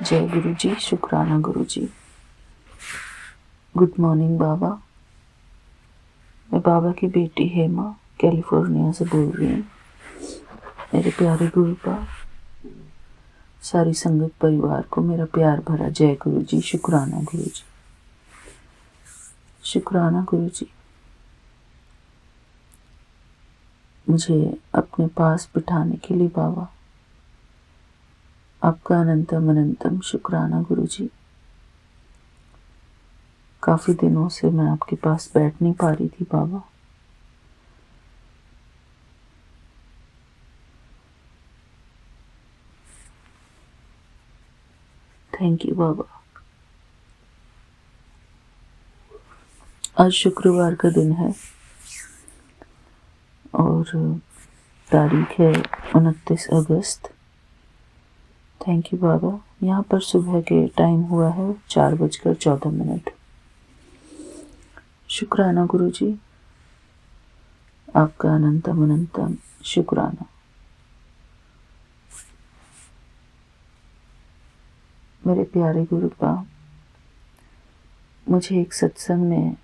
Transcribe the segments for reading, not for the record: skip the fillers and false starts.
जय गुरु जी, शुक्राना गुरु जी। Good morning बाबा। मैं बाबा की बेटी हेमा कैलिफोर्निया से बोल रही हूँ। मेरे प्यारे गुरु का सारी संगत परिवार को मेरा प्यार भरा जय गुरु जी, शुक्राना गुरु जी। शुक्राना गुरु जी, मुझे अपने पास बिठाने के लिए बाबा आपका अनंतम अनंतम शुक्राना गुरु जी। काफी दिनों से मैं आपके पास बैठ नहीं पा रही थी बाबा। थैंक यू बाबा। आज शुक्रवार का दिन है और तारीख है 29 अगस्त। थैंक यू बाबा। यहाँ पर सुबह के टाइम हुआ है 4:14। शुक्राना गुरु जी, आपका अनंतम अनंतम शुक्राना। मेरे प्यारे गुरु का, मुझे एक सत्संग में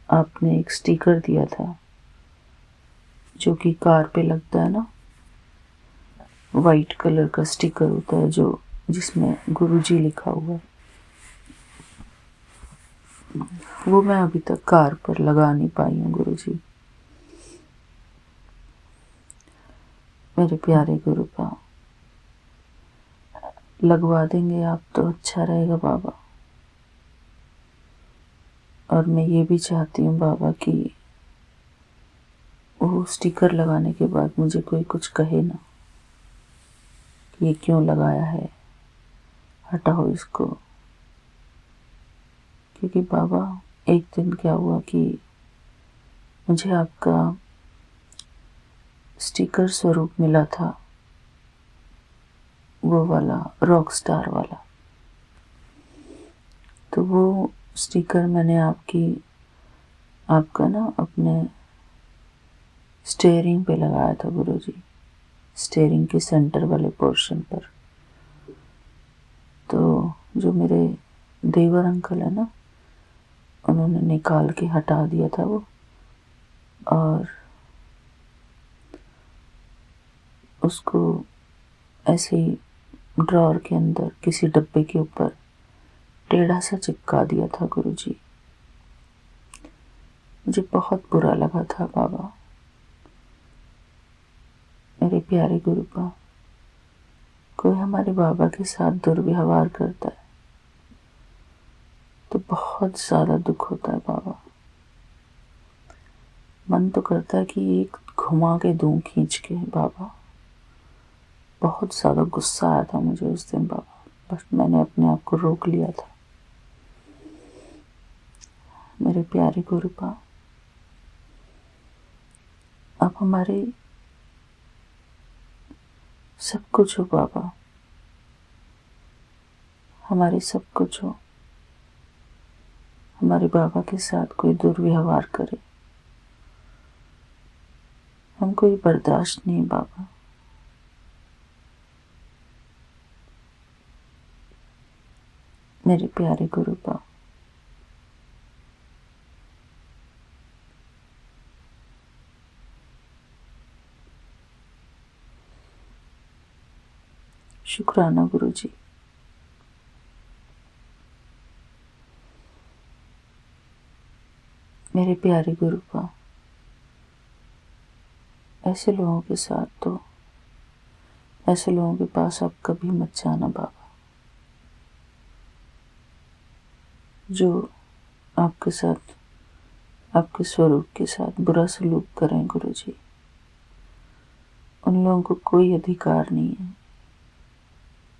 आपने एक स्टिकर दिया था जो कि कार पे लगता है ना, वाइट कलर का स्टिकर होता है जो जिसमें गुरु जी लिखा हुआ है। वो मैं अभी तक कार पर लगा नहीं पाई हूँ गुरु जी। मेरे प्यारे गुरु का, लगवा देंगे आप तो अच्छा रहेगा बाबा। और मैं ये भी चाहती हूँ बाबा कि वो स्टिकर लगाने के बाद मुझे कोई कुछ कहे ना कि ये क्यों लगाया है, हटाओ इसको। क्योंकि बाबा एक दिन क्या हुआ कि मुझे आपका स्टिकर स्वरूप मिला था, वो वाला रॉक स्टार वाला। तो वो स्टिकर मैंने आपका ना अपने स्टीयरिंग पे लगाया था गुरु जी, स्टीयरिंग के सेंटर वाले पोर्शन पर। तो जो मेरे देवर अंकल है ना, उन्होंने निकाल के हटा दिया था वो, और उसको ऐसे ही ड्रॉअर के अंदर किसी डब्बे के ऊपर टेढ़ा सा चिपका दिया था गुरु जी। मुझे बहुत बुरा लगा था बाबा। मेरे प्यारे गुरु का, कोई हमारे बाबा के साथ दुर्व्यवहार करता है तो बहुत ज़्यादा दुख होता है बाबा। मन तो करता है कि एक घुमा के दूं खींच के बाबा। बहुत ज़्यादा गुस्सा आया था मुझे उस दिन बाबा, बस मैंने अपने आप को रोक लिया था। मेरे प्यारे गुरु का, आप हमारे सब कुछ हो बाबा, हमारे सब कुछ हो। हमारे बाबा के साथ कोई दुर्व्यवहार करे, हमको ये बर्दाश्त नहीं बाबा। मेरे प्यारे गुरु का, शुक्राना गुरु जी। मेरे प्यारे गुरु का, ऐसे लोगों के साथ तो, ऐसे लोगों के पास आप कभी मत जाना बाबा, जो आपके साथ, आपके स्वरूप के साथ बुरा सलूक करें गुरु जी। उन लोगों को कोई अधिकार नहीं है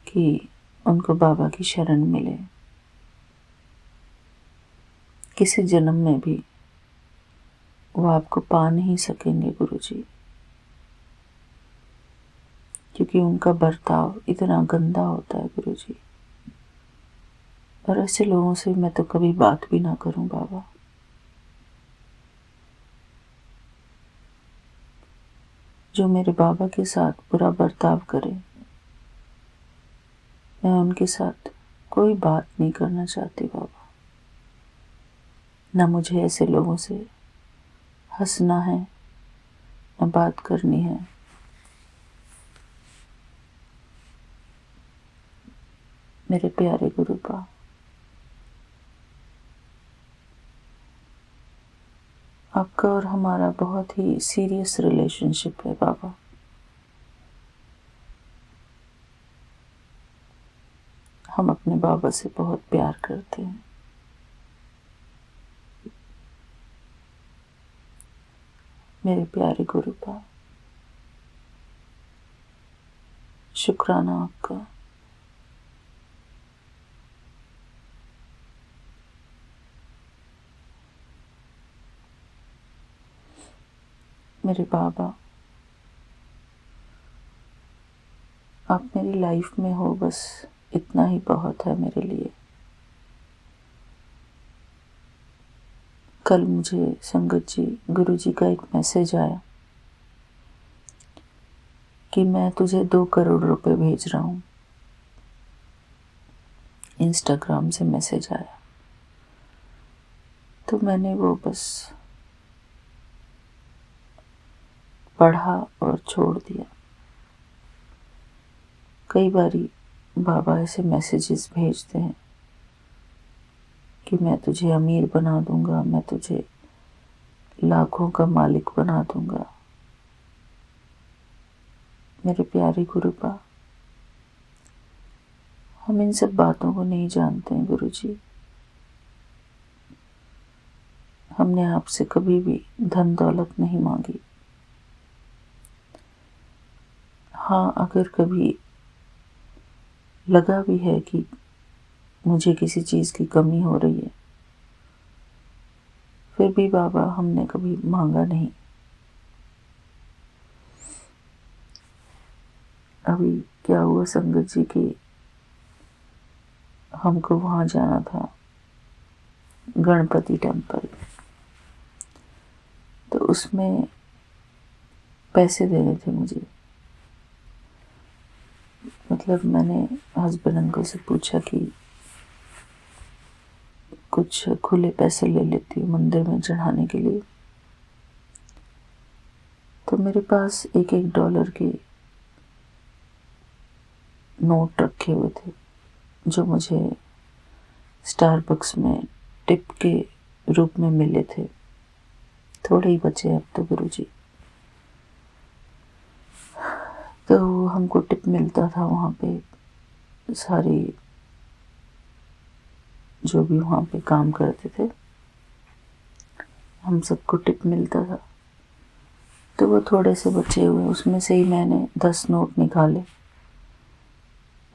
कि उनको बाबा की शरण मिले। किसी जन्म में भी वो आपको पा नहीं सकेंगे गुरु जी, क्योंकि उनका बर्ताव इतना गंदा होता है गुरु जी। और ऐसे लोगों से मैं तो कभी बात भी ना करूं बाबा। जो मेरे बाबा के साथ बुरा बर्ताव करे, मैं उनके साथ कोई बात नहीं करना चाहती बाबा, ना मुझे ऐसे लोगों से हंसना है, ना बात करनी है। मेरे प्यारे गुरुपा, आपका और हमारा बहुत ही सीरियस रिलेशनशिप है बाबा। हम अपने बाबा से बहुत प्यार करते हैं। मेरे प्यारे गुरुपा, शुक्राना आपका। मेरे बाबा, आप मेरी लाइफ में हो, बस इतना ही बहुत है मेरे लिए। कल मुझे संगत जी, गुरु जी का एक मैसेज आया कि मैं तुझे 2 करोड़ रुपए भेज रहा हूँ। इंस्टाग्राम से मैसेज आया, तो मैंने वो बस पढ़ा और छोड़ दिया। कई बारी बाबा ऐसे मैसेजेस भेजते हैं कि मैं तुझे अमीर बना दूंगा, मैं तुझे लाखों का मालिक बना दूंगा। मेरे प्यारे गुरुपा, हम इन सब बातों को नहीं जानते हैं गुरु जी। हमने आपसे कभी भी धन दौलत नहीं मांगी। हाँ, अगर कभी लगा भी है कि मुझे किसी चीज़ की कमी हो रही है, फिर भी बाबा हमने कभी मांगा नहीं। अभी क्या हुआ संगत जी की, हमको वहाँ जाना था गणपति टेम्पल, तो उसमें पैसे देने थे मुझे। मतलब मैंने हस्बैंड अंकल से पूछा कि कुछ खुले पैसे ले लेती हूँ मंदिर में चढ़ाने के लिए। तो मेरे पास $1 के नोट रखे हुए थे, जो मुझे स्टारबक्स में टिप के रूप में मिले थे। थोड़े ही बचे अब तो गुरुजी। तो हमको टिप मिलता था वहाँ पे, सारी जो भी वहाँ पे काम करते थे हम सबको टिप मिलता था। तो वो थोड़े से बचे हुए, उसमें से ही मैंने 10 नोट निकाले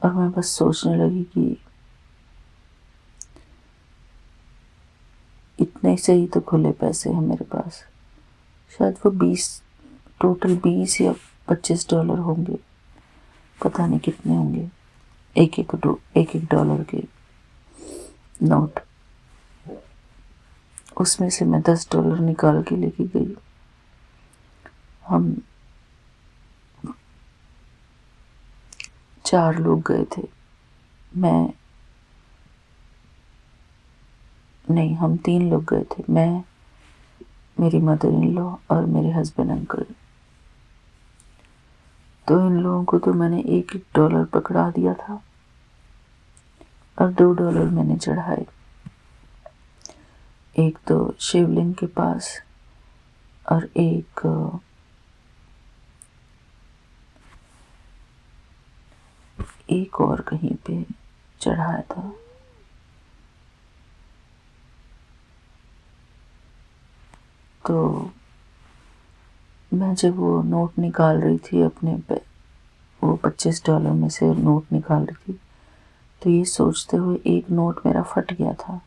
और मैं बस सोचने लगी कि इतने से ही तो खुले पैसे हैं मेरे पास। शायद वो 20 या $25 होंगे, पता नहीं कितने होंगे, एक डॉलर के नोट। उसमें से मैं $10 निकाल के लेके गई। हम 4 लोग गए थे, हम 3 लोग गए थे, मैं, मेरी मदर इन लॉ और मेरे हस्बैंड अंकल। तो इन लोगों को तो मैंने $1 पकड़ा दिया था और $2 मैंने चढ़ाए। एक तो शिवलिंग के पास और एक और कहीं पे चढ़ाया था। तो मैं जब वो नोट निकाल रही थी अपने पे, वो $25 में से नोट निकाल रही थी, तो ये सोचते हुए एक नोट मेरा फट गया था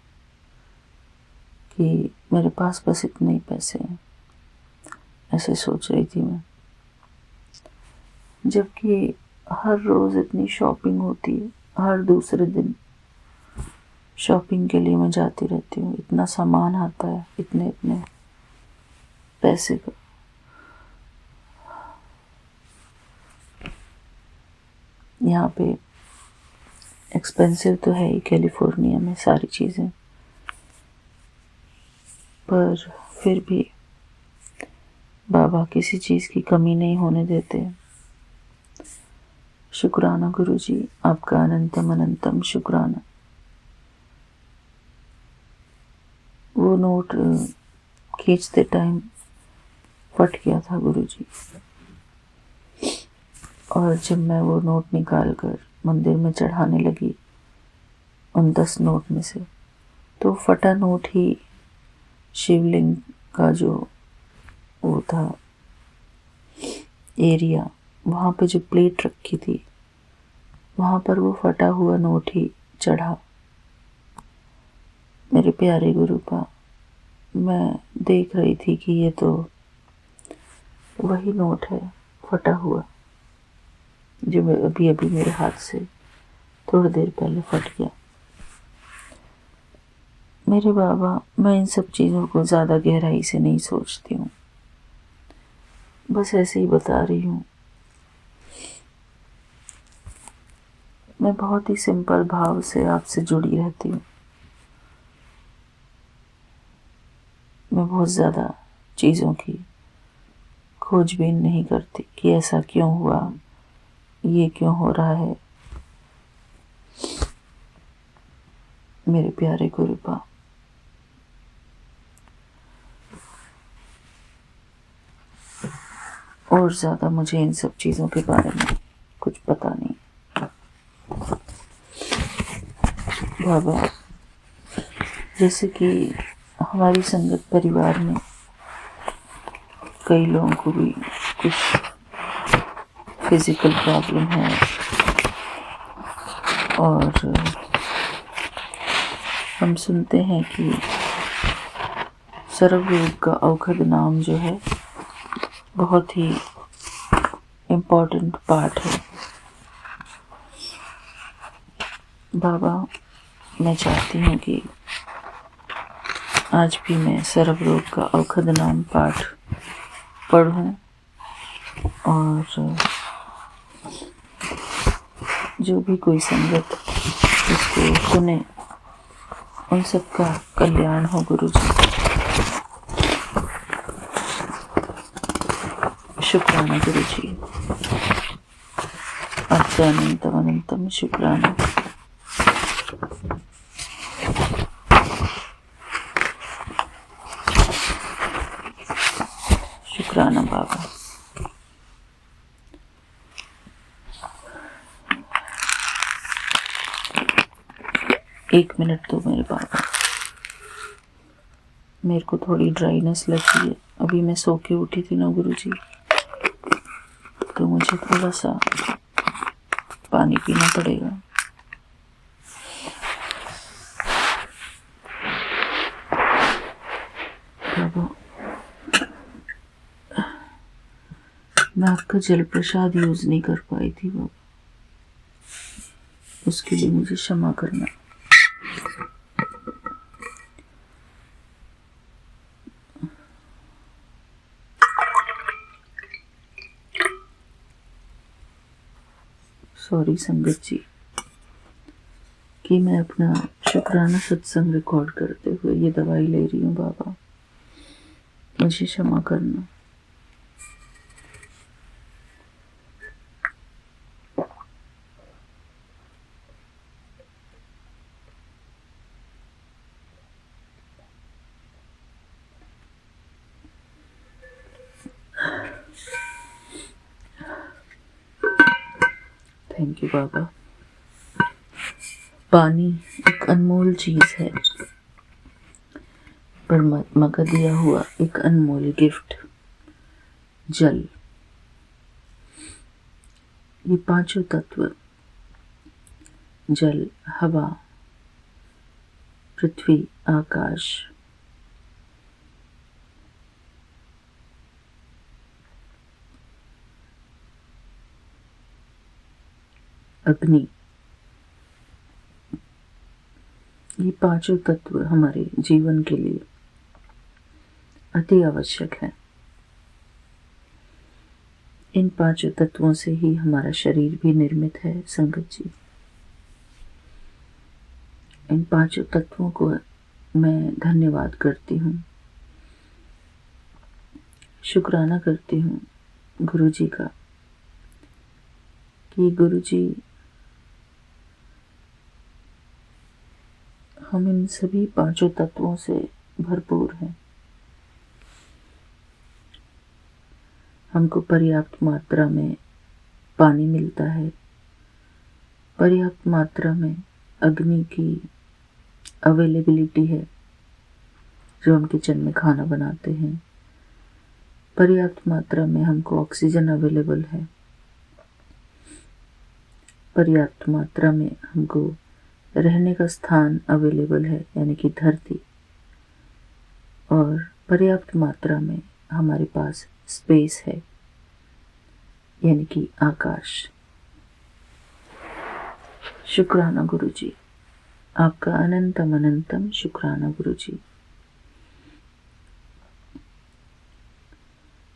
कि मेरे पास बस इतने ही पैसे हैं। ऐसे सोच रही थी मैं, जबकि हर रोज़ इतनी शॉपिंग होती है, हर दूसरे दिन शॉपिंग के लिए मैं जाती रहती हूँ। इतना सामान आता है, इतने इतने पैसे का। यहाँ पे एक्सपेंसिव तो है ही कैलिफोर्निया में सारी चीज़ें, पर फिर भी बाबा किसी चीज़ की कमी नहीं होने देते। शुक्राना गुरुजी, आपका अनंतम अनंतम शुक्राना। वो नोट खींचते टाइम फट गया था गुरुजी, और जब मैं वो नोट निकाल कर मंदिर में चढ़ाने लगी उन 10 नोट में से, तो फटा नोट ही शिवलिंग का जो वो था एरिया, वहाँ पे जो प्लेट रखी थी वहाँ पर वो फटा हुआ नोट ही चढ़ा। मेरे प्यारे गुरुपा, मैं देख रही थी कि ये तो वही नोट है फटा हुआ जो अभी अभी मेरे हाथ से थोड़ी देर पहले फट गया। मेरे बाबा, मैं इन सब चीज़ों को ज़्यादा गहराई से नहीं सोचती हूँ, बस ऐसे ही बता रही हूँ। मैं बहुत ही सिंपल भाव से आपसे जुड़ी रहती हूँ। मैं बहुत ज़्यादा चीज़ों की खोजबीन नहीं करती कि ऐसा क्यों हुआ, ये क्यों हो रहा है। मेरे प्यारे गुरुपा, और ज़्यादा मुझे इन सब चीज़ों के बारे में कुछ पता नहीं। बाबा, जैसे कि हमारी संगत परिवार में कई लोगों को भी कुछ फिजिकल प्रॉब्लम है, और हम सुनते हैं कि सर्वरोग का औषध नाम जो है बहुत ही इम्पोर्टेंट पार्ट है। बाबा, मैं चाहती हूँ कि आज भी मैं सर्वरोग का औषध नाम पाठ पढ़ूं, और जो भी कोई संगत इसको सुने उन सब का कल्याण हो गुरुजी। शुक्राना गुरुजी, आपका अनंतम अनंतम शुक्राना। शुक्राना बाबा। एक मिनट दो मेरे बाबा, मेरे को थोड़ी ड्राइनेस लगी है। अभी मैं सो के उठी थी ना गुरुजी, तो मुझे थोड़ा सा पानी पीना पड़ेगा। बाबा, मैं आपका जल प्रसाद यूज नहीं कर पाई थी बाबा, उसके लिए मुझे क्षमा करना। सॉरी संगत जी कि मैं अपना शुक्राना सत्संग रिकॉर्ड करते हुए ये दवाई ले रही हूँ बाबा, मुझे क्षमा करना। थैंक यू बाबा। पानी एक अनमोल चीज है, परमात्मा का दिया हुआ एक अनमोल गिफ्ट। जल, ये पांचों तत्व, जल, हवा, पृथ्वी, आकाश, अग्नि, ये पांचों तत्व हमारे जीवन के लिए अति आवश्यक है। इन पांचों तत्वों से ही हमारा शरीर भी निर्मित है संगत जी। इन पांचों तत्वों को मैं धन्यवाद करती हूँ, शुक्राना करती हूँ गुरु जी का कि गुरु जी हम इन सभी पांचों तत्वों से भरपूर हैं। हमको पर्याप्त मात्रा में पानी मिलता है, पर्याप्त मात्रा में अग्नि की अवेलेबिलिटी है जो हम किचन में खाना बनाते हैं, पर्याप्त मात्रा में हमको ऑक्सीजन अवेलेबल है, पर्याप्त मात्रा में हमको रहने का स्थान अवेलेबल है यानी कि धरती, और पर्याप्त मात्रा में हमारे पास स्पेस है यानी कि आकाश। शुक्राना गुरु जी, आपका अनंतम अनंतम शुक्राना गुरु जी।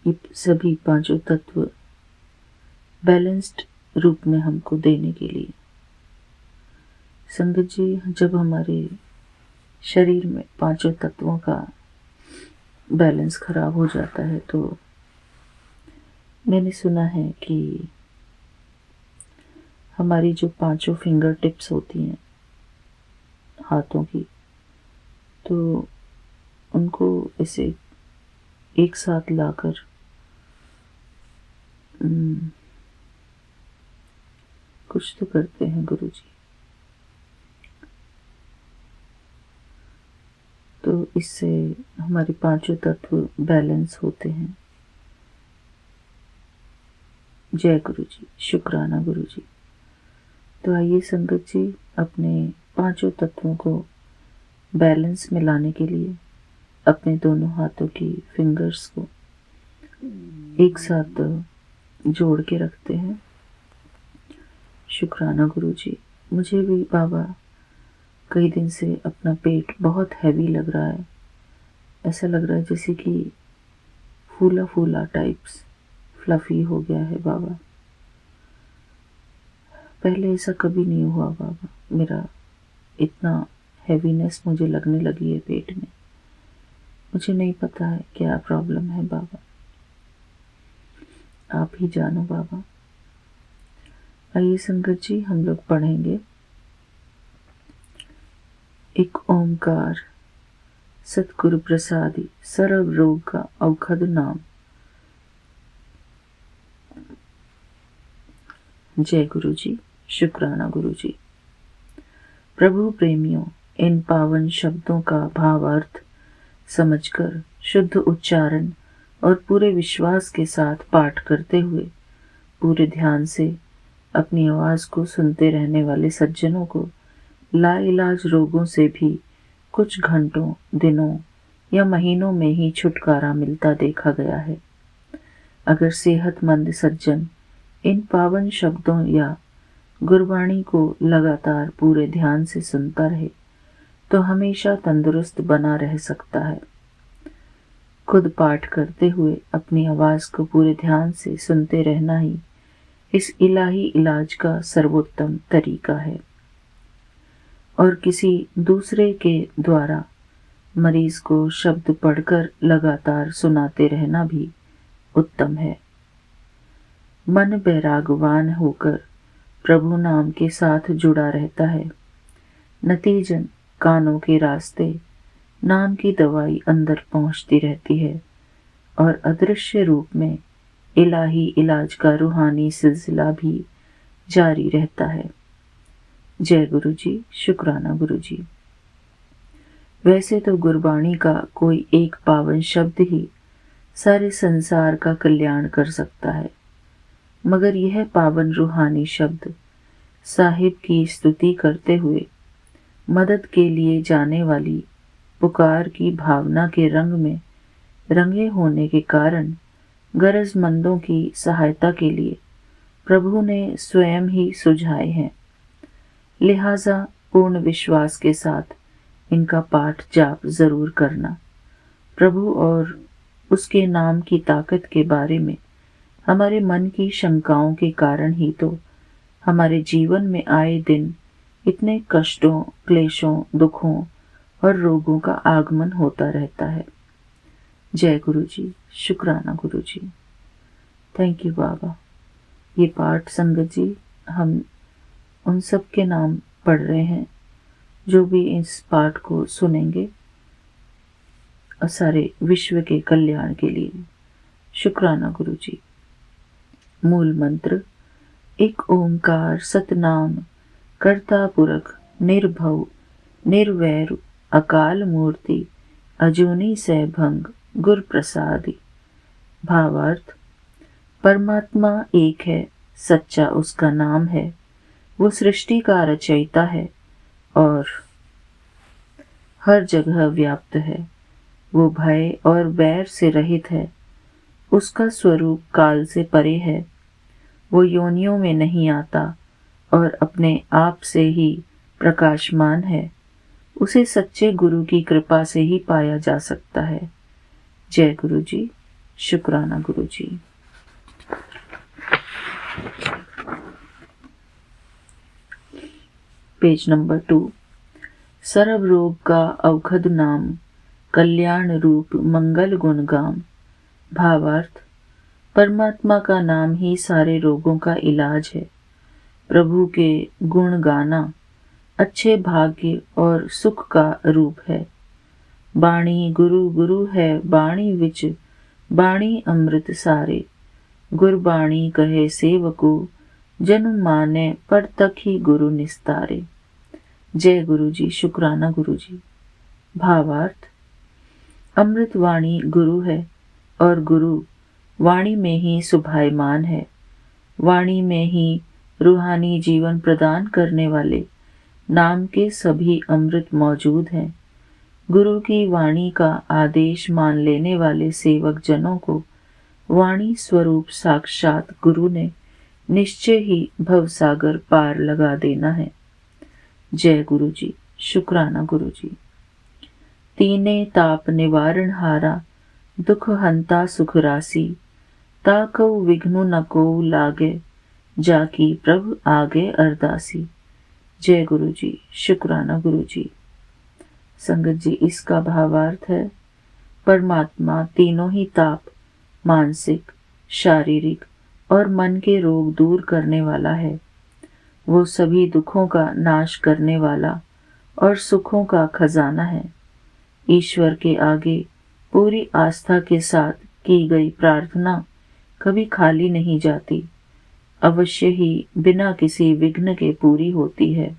ये सभी पांचों तत्व बैलेंस्ड रूप में हमको देने के लिए। संगत जी, जब हमारे शरीर में पांचों तत्वों का बैलेंस खराब हो जाता है तो मैंने सुना है कि हमारी जो पांचों फिंगर टिप्स होती हैं हाथों की, तो उनको इसे एक साथ लाकर कुछ तो करते हैं गुरु जी, तो इससे हमारे पांचों तत्व बैलेंस होते हैं। जय गुरु जी, शुक्राना गुरु जी। तो आइए संगत जी, अपने पांचों तत्वों को बैलेंस में लाने के लिए अपने दोनों हाथों की फिंगर्स को एक साथ जोड़ के रखते हैं। शुक्राना गुरु जी। मुझे भी बाबा कई दिन से अपना पेट बहुत हैवी लग रहा है, ऐसा लग रहा है जैसे कि फूला फूला टाइप्स फ्लफी हो गया है बाबा। पहले ऐसा कभी नहीं हुआ बाबा, मेरा इतना हैवीनेस मुझे लगने लगी है पेट में। मुझे नहीं पता है क्या प्रॉब्लम है बाबा, आप ही जानो बाबा। आइए संगत जी, हम लोग पढ़ेंगे एक ओमकार सतगुरु प्रसादी सर्व रोग का औखद नाम। जय गुरु जी, शुक्राना गुरु जी। प्रभु प्रेमियों, इन पावन शब्दों का भावार्थ समझकर शुद्ध उच्चारण और पूरे विश्वास के साथ पाठ करते हुए पूरे ध्यान से अपनी आवाज को सुनते रहने वाले सज्जनों को लाइलाज रोगों से भी कुछ घंटों, दिनों या महीनों में ही छुटकारा मिलता देखा गया है। अगर सेहतमंद सज्जन इन पावन शब्दों या गुरबाणी को लगातार पूरे ध्यान से सुनता रहे तो हमेशा तंदुरुस्त बना रह सकता है। खुद पाठ करते हुए अपनी आवाज को पूरे ध्यान से सुनते रहना ही इस इलाही इलाज का सर्वोत्तम तरीका है, और किसी दूसरे के द्वारा मरीज को शब्द पढ़कर लगातार सुनाते रहना भी उत्तम है। मन बैरागवान होकर प्रभु नाम के साथ जुड़ा रहता है। नतीजन कानों के रास्ते नाम की दवाई अंदर पहुंचती रहती है और अदृश्य रूप में इलाही इलाज का रूहानी सिलसिला भी जारी रहता है। जय गुरु जी, शुक्राना गुरु जी। वैसे तो गुरबाणी का कोई एक पावन शब्द ही सारे संसार का कल्याण कर सकता है, मगर यह पावन रूहानी शब्द साहिब की स्तुति करते हुए मदद के लिए जाने वाली पुकार की भावना के रंग में रंगे होने के कारण गरजमंदों की सहायता के लिए प्रभु ने स्वयं ही सुझाए हैं। लिहाजा पूर्ण विश्वास के साथ इनका पाठ जाप जरूर करना। प्रभु और उसके नाम की ताकत के बारे में हमारे मन की शंकाओं के कारण ही तो हमारे जीवन में आए दिन इतने कष्टों, क्लेशों, दुखों और रोगों का आगमन होता रहता है। जय गुरु जी, शुक्राना गुरु जी। थैंक यू बाबा। ये पाठ संगत जी हम उन सब के नाम पढ़ रहे हैं जो भी इस पाठ को सुनेंगे और सारे विश्व के कल्याण के लिए। शुक्राना गुरु जी। मूल मंत्र, एक ओंकार सतनाम कर्ता पुरख निर्भव निर्वैर अकाल मूर्ति अजूनी सैभंग गुर प्रसादी। भावार्थ, परमात्मा एक है, सच्चा उसका नाम है, वो सृष्टि का रचयिता है और हर जगह व्याप्त है। वो भय और वैर से रहित है, उसका स्वरूप काल से परे है। वो योनियों में नहीं आता और अपने आप से ही प्रकाशमान है। उसे सच्चे गुरु की कृपा से ही पाया जा सकता है। जय गुरु जी, शुक्राना गुरु जी। Page number 2। सर्व रोग का अवखद नाम, कल्याण रूप मंगल गुण गाम। भावार्थ, परमात्मा का नाम ही सारे रोगों का इलाज है। प्रभु के गुण गाना अच्छे भाग्य और सुख का रूप है। बाणी गुरु गुरु है बाणी विच, बाणी अमृत सारे। गुरबाणी कहे सेवको, जनु माने पर तक ही गुरु निस्तारे। जय गुरु जी, शुक्राना गुरु जी। भावार्थ, अमृत वाणी गुरु है और गुरु वाणी में ही सुभायमान है। वाणी में ही रूहानी जीवन प्रदान करने वाले नाम के सभी अमृत मौजूद हैं। गुरु की वाणी का आदेश मान लेने वाले सेवक जनों को वाणी स्वरूप साक्षात गुरु ने निश्चय ही भवसागर पार लगा देना है। जय गुरु जी, शुक्राना गुरु जी। तीने ताप निवारण हारा, दुख हंता सुख राशि। ताकौ विघ्नु न को लागे, जाकी प्रभु आगे अरदासी। जय गुरु जी, शुक्राना गुरु जी। संगत जी, इसका भावार्थ है, परमात्मा तीनों ही ताप, मानसिक, शारीरिक और मन के रोग दूर करने वाला है। वो सभी दुखों का नाश करने वाला और सुखों का खजाना है। ईश्वर के आगे पूरी आस्था के साथ की गई प्रार्थना कभी खाली नहीं जाती, अवश्य ही बिना किसी विघ्न के पूरी होती है।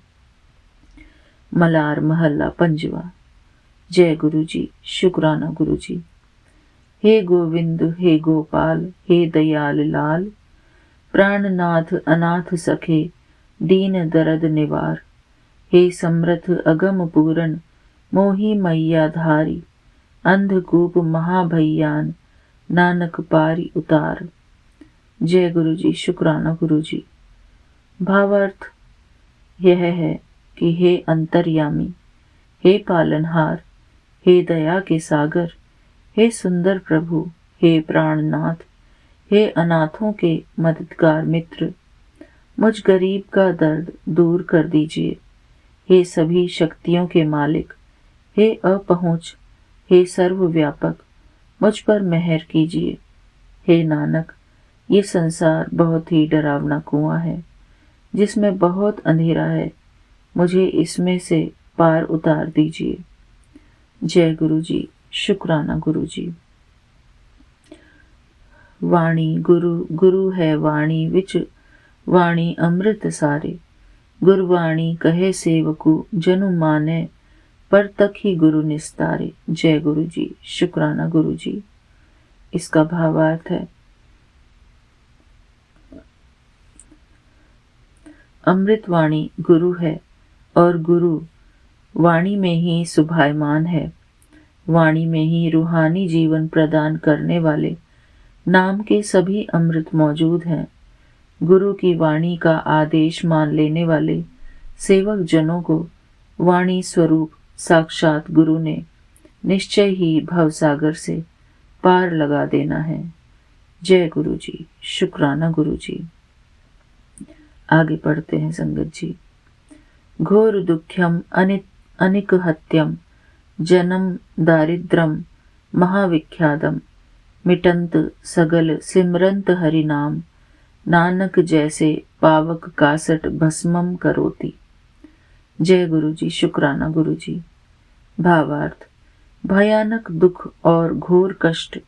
मलार महल्ला 5वां। जय गुरु जी, शुक्राना गुरु जी। हे गोविंद, हे गोपाल, हे दयाल लाल, प्राणनाथ अनाथ सखे, दीन दर्द निवार। हे समर्थ अगम पूरन, मोही मैया धारी। अंधकूप महाभैयान, नानक पारी उतार। जय गुरु जी, शुक्राना गुरु जी। भावार्थ यह है कि हे अंतर्यामी, हे पालनहार, हे दया के सागर, हे सुंदर प्रभु, हे प्राणनाथ, हे अनाथों के मददगार मित्र, मुझ गरीब का दर्द दूर कर दीजिए। हे सभी शक्तियों के मालिक, हे अपहुंच, हे सर्वव्यापक, मुझ पर मेहर कीजिए। हे नानक, ये संसार बहुत ही डरावना कुआं है, जिसमें बहुत अंधेरा है, मुझे इसमें से पार उतार दीजिए। जय गुरु जी, शुक्राना गुरु जी। वाणी गुरु गुरु है वाणी विच, वाणी अमृत सारे। गुरवाणी कहे सेवकु, जनु माने पर तक ही गुरु निस्तारे। जय गुरु जी, शुक्राना गुरु जी। इसका भावार्थ है, अमृत वाणी गुरु है और गुरु वाणी में ही सुभायमान है। वाणी में ही रूहानी जीवन प्रदान करने वाले नाम के सभी अमृत मौजूद हैं। गुरु की वाणी का आदेश मान लेने वाले सेवक जनों को वाणी स्वरूप साक्षात गुरु ने निश्चय ही भवसागर से पार लगा देना है। जय गुरु जी, शुक्राना गुरु जी। आगे पढ़ते हैं संगत जी। घोर दुःख्यम अनिक हत्यम जन्म दारिद्रम महाविख्यातम मिटंत सगल सिमरंत हरि नाम नानक जैसे पावक कासट भस्मम करोति। जय गुरु जी। शुक्राना गुरु जी। भावार्थ। भयानक दुख और घोर कष्ट,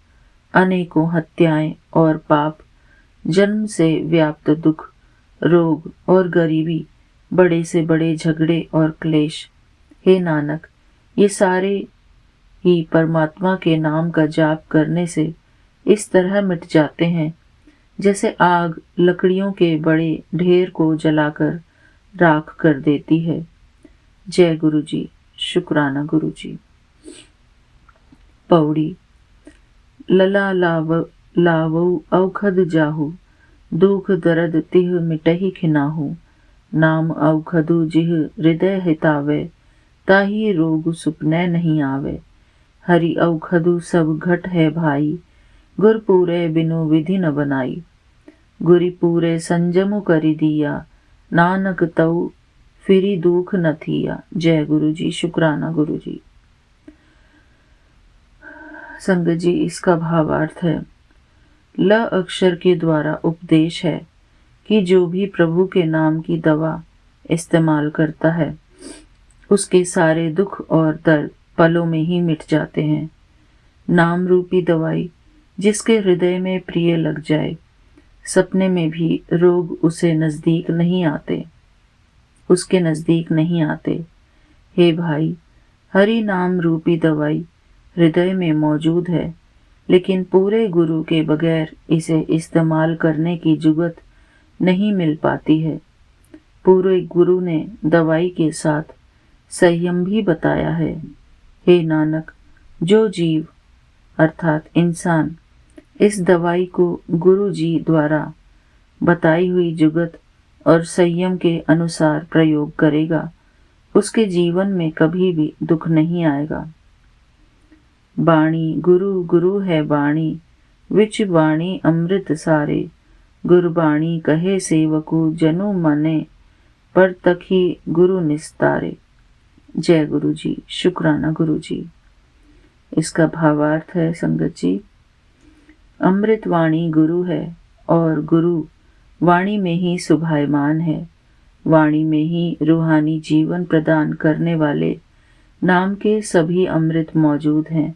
अनेकों हत्याएं और पाप, जन्म से व्याप्त दुख, रोग और गरीबी, बड़े से बड़े झगड़े और क्लेश, हे नानक, ये सारे ही परमात्मा के नाम का जाप करने से इस तरह मिट जाते हैं जैसे आग लकड़ियों के बड़े ढेर को जलाकर राख कर देती है। जय गुरु जी। शुक्राना गुरु जी। पौड़ी। लला लावो औखद जाहु, दुख दर्द तिह मिटहि खिनाहु, नाम औखदु जिह हृदय हितावे, ताही रोग सुपने नहीं आवे। हरि औखदु सब घट है भाई, गुर पूरे बिनु विधि न बनाई। गुरि पूरे संजमु करि दिया, नानक तऊ फिरी दुख न थिया। जय गुरु जी। शुक्राना गुरु जी। संगत जी, इसका भावार्थ है, ल अक्षर के द्वारा उपदेश है कि जो भी प्रभु के नाम की दवा इस्तेमाल करता है उसके सारे दुख और दर्द पलों में ही मिट जाते हैं। नाम रूपी दवाई जिसके हृदय में प्रिय लग जाए, सपने में भी रोग उसके नजदीक नहीं आते। हे भाई, हरि नाम रूपी दवाई हृदय में मौजूद है, लेकिन पूरे गुरु के बगैर इसे इस्तेमाल करने की जुगत नहीं मिल पाती है। पूरे गुरु ने दवाई के साथ संयम भी बताया है। हे नानक, जो जीव अर्थात इंसान इस दवाई को गुरु जी द्वारा बताई हुई जुगत और संयम के अनुसार प्रयोग करेगा, उसके जीवन में कभी भी दुख नहीं आएगा। बाणी गुरु गुरु है बाणी, विच बाणी अमृत सारे, गुरबाणी कहे सेवकु जनु मने, पर तखी गुरु निस्तारे। जय गुरु जी। शुक्राना गुरु जी। इसका भावार्थ है संगत जी, अमृत वाणी गुरु है और गुरु वाणी में ही सुभायमान है। वाणी में ही रूहानी जीवन प्रदान करने वाले नाम के सभी अमृत मौजूद हैं।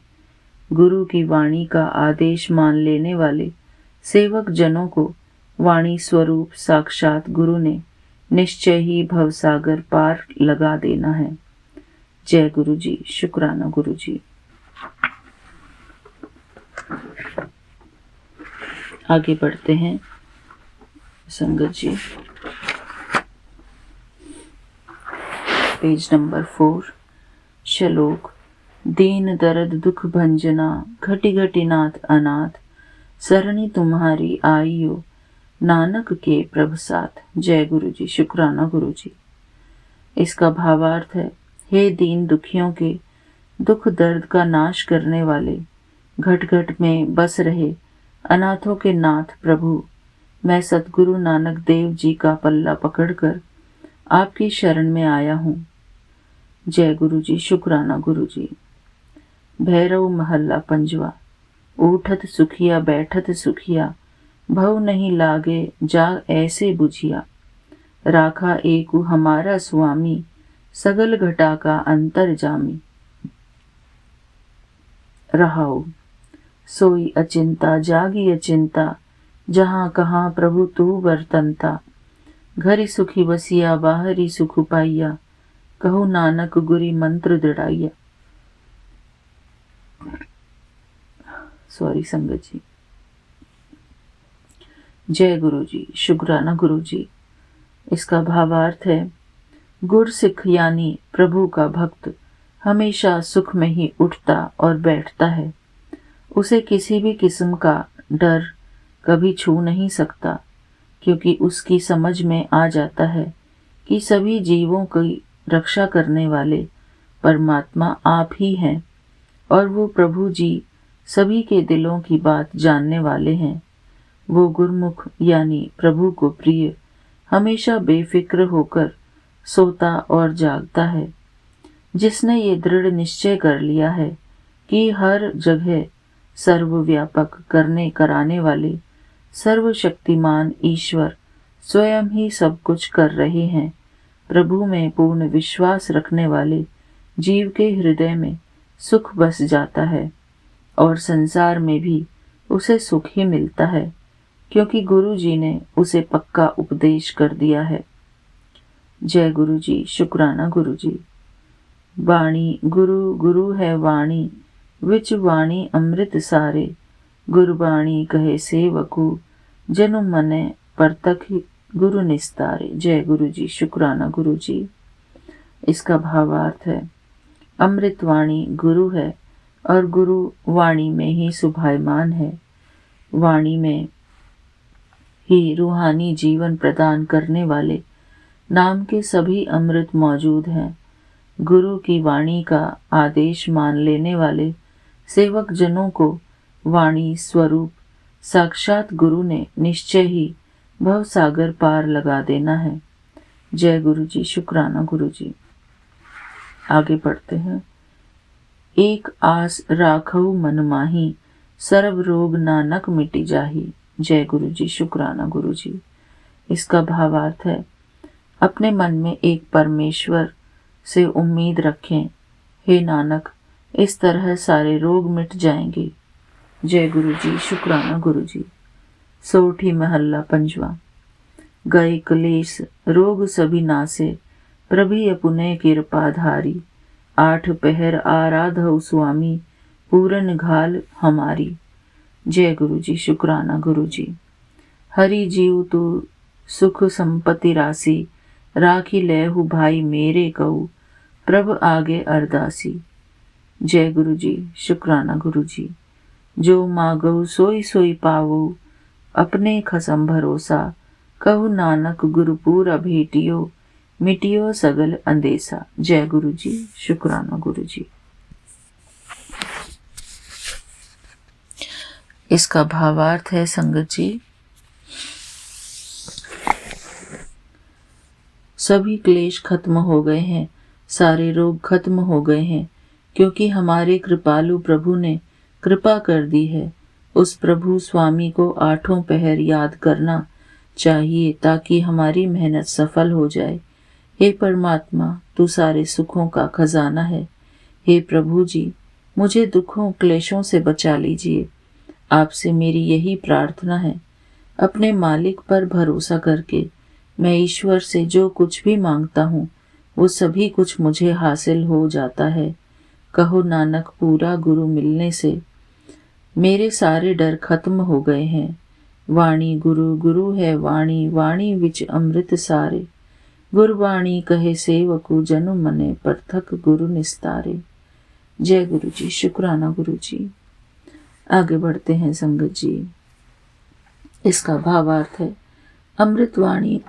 गुरु की वाणी का आदेश मान लेने वाले सेवक जनों को वाणी स्वरूप साक्षात गुरु ने निश्चय ही भवसागर पार लगा देना है। जय गुरु जी। शुक्राना गुरु जी। आगे बढ़ते हैं संगत जी। Page number 4। श्लोक। दीन दर्द दुख भंजना, घटी घटी नाथ अनाथ, सरणी तुम्हारी आइयो, नानक के प्रभ साथ। जय गुरु जी। शुक्राना गुरु जी। इसका भावार्थ है, हे दीन दुखियों के दुख दर्द का नाश करने वाले, घट घट में बस रहे अनाथों के नाथ प्रभु, मैं सतगुरु नानक देव जी का पल्ला पकड़कर आपकी शरण में आया हूँ। जय गुरु जी। शुक्राना गुरु जी। भैरव महल्ला पंजवा। उठत सुखिया बैठत सुखिया, भव नहीं लागे जाग ऐसे बुझिया, राखा एकु हमारा स्वामी, सगल घटा का अंतर जामी। रहाओ। सोई अचिंता जागी अचिंता, जहाँ कहाँ प्रभु तू वर्तनता, घरि सुखी बसिया बाहरी सुख पाइया, कहो नानक गुरी मंत्र दृढ़ाइया। सॉरी संगत जी। जय गुरु जी। शुक्राना गुरु जी। इसका भावार्थ है, गुर सिख यानी प्रभु का भक्त हमेशा सुख में ही उठता और बैठता है। उसे किसी भी किस्म का डर कभी छू नहीं सकता, क्योंकि उसकी समझ में आ जाता है कि सभी जीवों की रक्षा करने वाले परमात्मा आप ही हैं और वो प्रभु जी सभी के दिलों की बात जानने वाले हैं। वो गुरमुख यानी प्रभु को प्रिय हमेशा बेफिक्र होकर सोता और जागता है। जिसने ये दृढ़ निश्चय कर लिया है कि हर जगह सर्वव्यापक करने कराने वाले सर्वशक्तिमान ईश्वर स्वयं ही सब कुछ कर रहे हैं, प्रभु में पूर्ण विश्वास रखने वाले जीव के हृदय में सुख बस जाता है और संसार में भी उसे सुख ही मिलता है, क्योंकि गुरु जी ने उसे पक्का उपदेश कर दिया है। जय गुरु जी, शुक्राना गुरु जी। वाणी गुरु गुरु है वाणी, विच वाणी अमृत सारे, गुरबाणी कहे सेवकु, जनु मने परतख गुरु निस्तारे। जय गुरु जी, शुक्राना गुरु जी। इसका भावार्थ है, अमृतवाणी गुरु है और गुरु वाणी में ही सुभायमान है। वाणी में ही रूहानी जीवन प्रदान करने वाले नाम के सभी अमृत मौजूद हैं। गुरु की वाणी का आदेश मान लेने वाले सेवक जनों को वाणी स्वरूप साक्षात गुरु ने निश्चय ही भव सागर पार लगा देना है। जय गुरु जी, शुक्राना गुरु जी। आगे बढ़ते हैं। एक आस राखऊ मन माही, सर्व रोग नानक मिटी जाही। जय गुरु जी, शुक्राना गुरु जी। इसका भावार्थ है, अपने मन में एक परमेश्वर से उम्मीद रखें। हे नानक, इस तरह सारे रोग मिट जाएंगे। जय गुरु जी, शुक्राना गुरु जी। सोठी महल्ला पंजवा। गए क्लेश रोग सभी नासे, प्रभि अपने कृपाधारी, आठ पहर आराधौ स्वामी, पूरन घाल हमारी। जय गुरु जी, शुक्राना गुरु जी। हरि जीव तू सुख संपत्ति राशि, राखी लेहु भाई मेरे कहू, प्रभ आगे अरदासी। जय गुरु जी, शुक्राना गुरु जी। जो मांगो सोई सोई पावो, अपने खसम भरोसा, कहु नानक गुरु पूरा भेटियो, मिटियो सगल अंदेसा। जय गुरु जी, शुक्राना गुरु जी। इसका भावार्थ है, संगत जी, सभी क्लेश खत्म हो गए हैं, सारे रोग खत्म हो गए हैं, क्योंकि हमारे कृपालु प्रभु ने कृपा कर दी है। उस प्रभु स्वामी को आठों पहर याद करना चाहिए ताकि हमारी मेहनत सफल हो जाए। हे परमात्मा, तू सारे सुखों का खजाना है। हे प्रभु जी, मुझे दुखों क्लेशों से बचा लीजिए। आपसे मेरी यही प्रार्थना है। अपने मालिक पर भरोसा करके मैं ईश्वर से जो कुछ भी मांगता हूँ वो सभी कुछ मुझे हासिल हो जाता है। कहो नानक, पूरा गुरु मिलने से मेरे सारे डर खत्म हो गए हैं। वाणी गुरु गुरु है वाणी, वाणी विच अमृत सारे, गुरबाणी कहे सेवकु, जनु मने परतख गुरु निस्तारे। जय गुरु जी, शुक्राना गुरु जी। आगे बढ़ते हैं संगत जी। इसका भावार्थ है, अमृतवाणी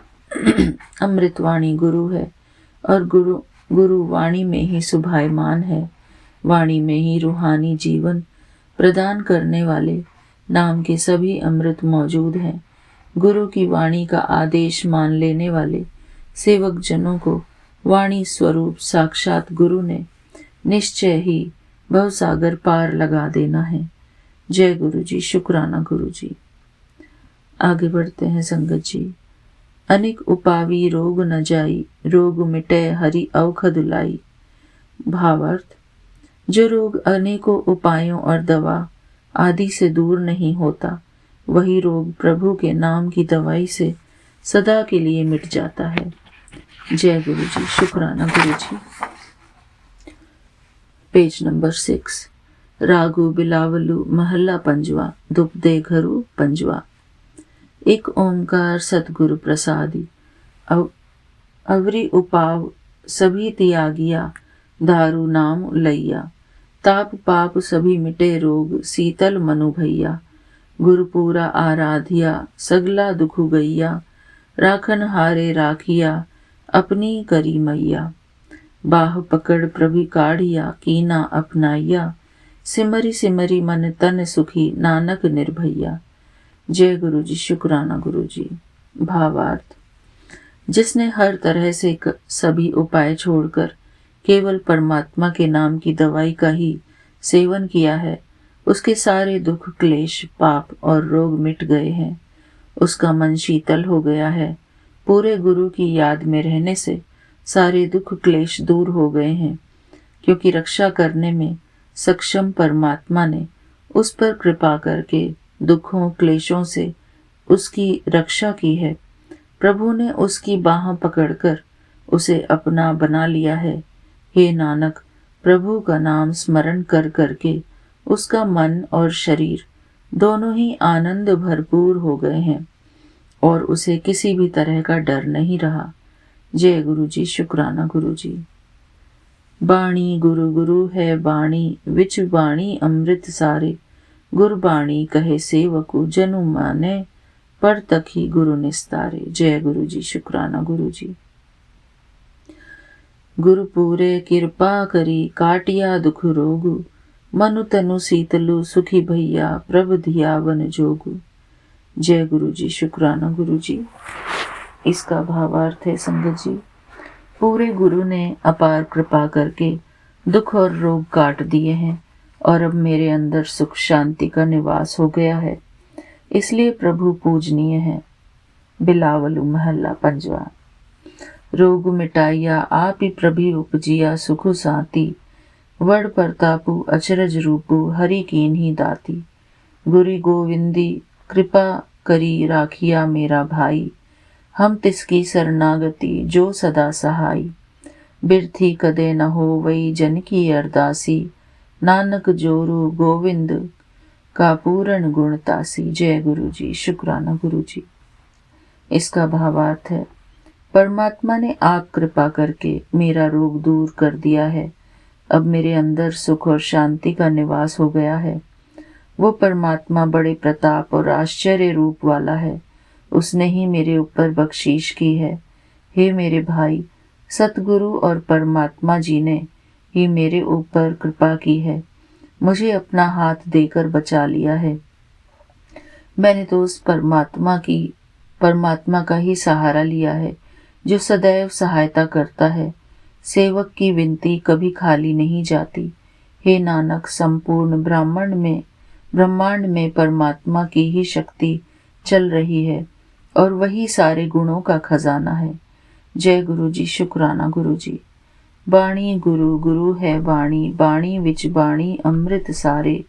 अमृतवाणी गुरु है और गुरु वाणी में ही सुभायमान है। वाणी में ही रूहानी जीवन प्रदान करने वाले नाम के सभी अमृत मौजूद हैं। गुरु की वाणी का आदेश मान लेने वाले सेवक जनों को वाणी स्वरूप साक्षात गुरु ने निश्चय ही भवसागर पार लगा देना है। जय गुरु जी, शुक्राना गुरु जी। आगे बढ़ते हैं संगत जी। अनेक उपावी रोग न जाई, रोग मिटे हरि औखद लाई। भावार्थ, जो रोग अनेकों उपायों और दवा आदि से दूर नहीं होता, वही रोग प्रभु के नाम की दवाई से सदा के लिए मिट जाता है। जय गुरु जी, शुक्राना गुरु जी। Page number 6। रागु बिलावलु महल्ला पंजवा, दुपदे घरु पंजवा। एक ओंकार सतगुरु प्रसादी, अवरी उपाव सभी त्यागिया, दारू नाम लैया। ताप पाप सभी मिटे रोग, शीतल मनु भैया। गुरु पूरा आराधिया, सगला दुख गैया। राखन हारे राखिया, अपनी करी मैया। बाह पकड़ प्रभु काढ़िया, कीना अपनाइया। सिमरी सिमरी मन तन सुखी, नानक निर्भैया। जय गुरु जी, शुक्राना गुरु जी। भावार्थ, जिसने हर तरह से सभी उपाय छोड़कर केवल परमात्मा के नाम की दवाई का ही सेवन किया है, उसके सारे दुख, क्लेश, पाप और रोग मिट गए हैं। उसका मन शीतल हो गया है। पूरे गुरु की याद में रहने से सारे दुख क्लेश दूर हो गए हैं, क्योंकि रक्षा करने में सक्षम परमात्मा ने उस पर कृपा करके दुखों क्लेशों से उसकी रक्षा की है। प्रभु ने उसकी बाह पकड़कर उसे अपना बना लिया है। हे नानक, प्रभु का नाम स्मरण कर करके उसका मन और शरीर दोनों ही आनंद भरपूर हो गए हैं और उसे किसी भी तरह का डर नहीं रहा। जय गुरु जी, शुक्राना गुरु जी। बाणी गुरु गुरु है बाणी, विच बाणी अमृत सारे। गुरबाणी कहे सेवकु, जनु माने पर तकी गुरु निस्तारे। जय गुरु जी, शुक्राना गुरु जी। गुरु पूरे कृपा करी, काटिया दुख रोगु। मनु तनु शीतलु, सुखी भैया प्रभ धिया वन जोगु। जय गुरु जी, शुक्राना गुरु जी। इसका भावार्थ है संगत जी, पूरे गुरु ने अपार कृपा करके दुख और रोग काट दिए हैं और अब मेरे अंदर सुख शांति का निवास हो गया है, इसलिए प्रभु पूजनीय है। बिलावलु महला पंजवा। रोग मिटाइया आप ही प्रभु उपजिया, सुखु साती। वड प्रतापु अचरज रूपु, हरि कीन्ही दाती। गुरु गोविंदी कृपा करी राखिया मेरा भाई। हम तिसकी शरणागति जो सदा सहाई। बिरथी कदे न हो वही जन की अरदासी। नानक जोरू गोविंद का पूर्ण गुणतासी। जय गुरु जी, शुक्राना गुरु जी। इसका भावार्थ है, परमात्मा ने आप कृपा करके मेरा रोग दूर कर दिया है। अब मेरे अंदर सुख और शांति का निवास हो गया है। वो परमात्मा बड़े प्रताप और आश्चर्य रूप वाला है। उसने ही मेरे ऊपर बख्शीश की है। हे मेरे भाई, सतगुरु और परमात्मा जी ने ही मेरे ऊपर कृपा की है। मुझे अपना हाथ देकर बचा लिया है। मैंने तो उस परमात्मा का ही सहारा लिया है, जो सदैव सहायता करता है। सेवक की विनती कभी खाली नहीं जाती। हे नानक, संपूर्ण ब्रह्मांड में परमात्मा की ही शक्ति चल रही है और वही सारे गुणों का खजाना है। जय गुरु जी, शुक्राना गुरु जी। बाणी गुरु गुरु है बाणी, बाणी विच बाणी अमृत सारे।